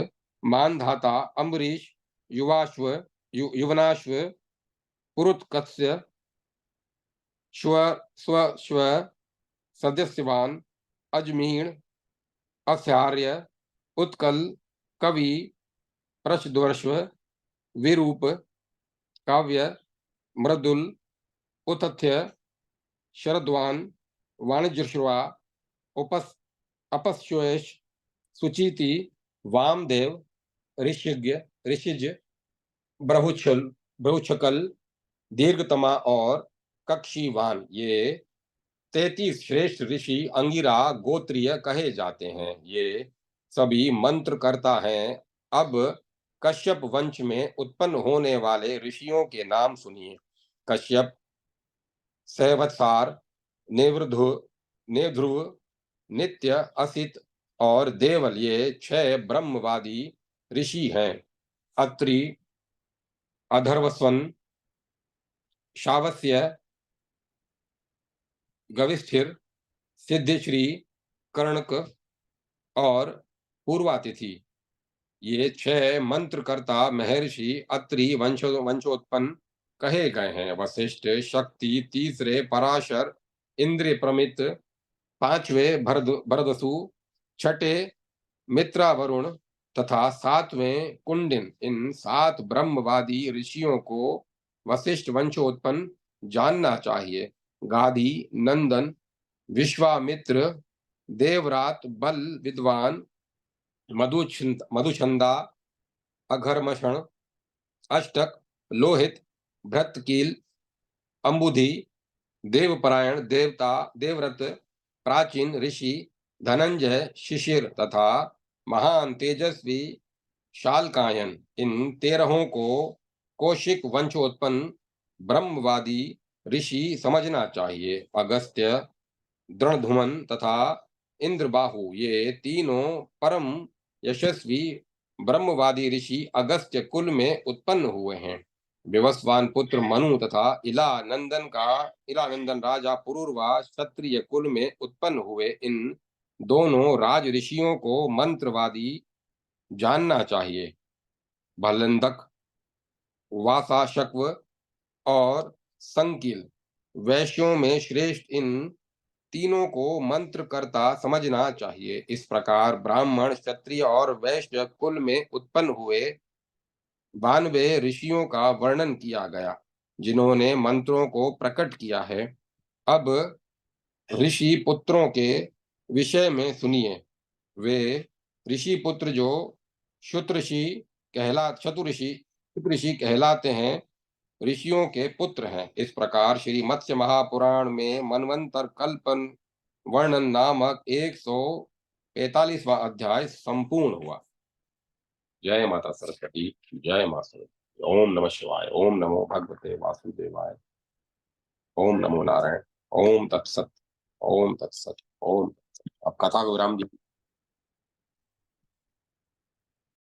मानधाता, अम्बरीश, युवनाश्व, पुरुतकस्य, स्व स्व सदस्यवान, अजमीण, अस्यार्य, उत्कल, कवि, प्रशद्वर्ष्व, विरूप, काव्य, मृदुल, उतथ्य, शरद्वान, वाणिज्यश्रवा, अपश्वेश, सुचीति, वामदेव, ऋषिज, ब्रहुचकल, दीर्घतमा और कक्षीवान, ये 33 श्रेष्ठ ऋषि अंगिरा गोत्रीय कहे जाते हैं। ये सभी मंत्रकर्ता हैं। अब कश्यप वंश में उत्पन्न होने वाले ऋषियों के नाम सुनिए। कश्यप, सहवत्सार, नेवध्रुव, नित्य, असित और देवल, ये 6 ब्रह्मवादी ऋषि हैं। अत्रि, अधर्वस्वन, शावस्य, गविष्ठिर, सिद्धिश्री, कर्णक और पूर्वातिथि, ये 6 मंत्रकर्ता महर्षि अत्रि वंशोत्पन्न कहे गए हैं। वशिष्ठ, शक्ति, तीसरे पराशर, इंद्र प्रमित, 5वें भरदसु, छठे मित्रा वरुण तथा 7वें कुंडिन, इन 7 ब्रह्मवादी ऋषियों को वशिष्ठ वंशोत्पन्न जानना चाहिए। गादी, नंदन, विश्वामित्र, देवरात, बल, विद्वान, मधुछंदा, अघर्मषण, अष्टक, लोहित, भृतकील, अंबुधि, देवपरायण, देवव्रत, प्राचीन ऋषि, धनंजय, शिशिर तथा महान तेजस्वी शालकायन, इन 13 को कौशिक वंशोत्पन्न ब्रह्मवादी ऋषि समझना चाहिए। अगस्त्य, दृढ़धुमन तथा इंद्रबाहु, ये तीनों परम यशस्वी ब्रह्मवादी ऋषि अगस्त्य कुल में उत्पन्न हुए हैं। विवस्वान पुत्र मनु तथा इलानंदन राजा पुरूरवा क्षत्रिय कुल में उत्पन्न हुए। इन दोनों राज ऋषियों को मंत्रवादी जानना चाहिए। भलंदक, वासाशक्व और संकिल वैश्यों में श्रेष्ठ इन तीनों को मंत्रकर्ता समझना चाहिए। इस प्रकार ब्राह्मण, क्षत्रिय और वैश्य कुल में उत्पन्न हुए 92 ऋषियों का वर्णन किया गया, जिन्होंने मंत्रों को प्रकट किया है। अब ऋषि पुत्रों के विषय में सुनिए। वे ऋषि पुत्र जो शतऋषि कहलाते हैं, ऋषियों के पुत्र हैं। इस प्रकार श्री मत्स्य महापुराण में मनवंतर कल्पन वर्णन नामक 145वां अध्याय संपूर्ण हुआ। जय माता सरस्वती, जय माता सरस्वती। ओम नमः शिवाय, ओम नमो भगवते वासुदेवाय, ओम नमो नारायण, ओम तत्सत, ओम तत्सत, ओम तत्सत। अब कथा को विराम दी।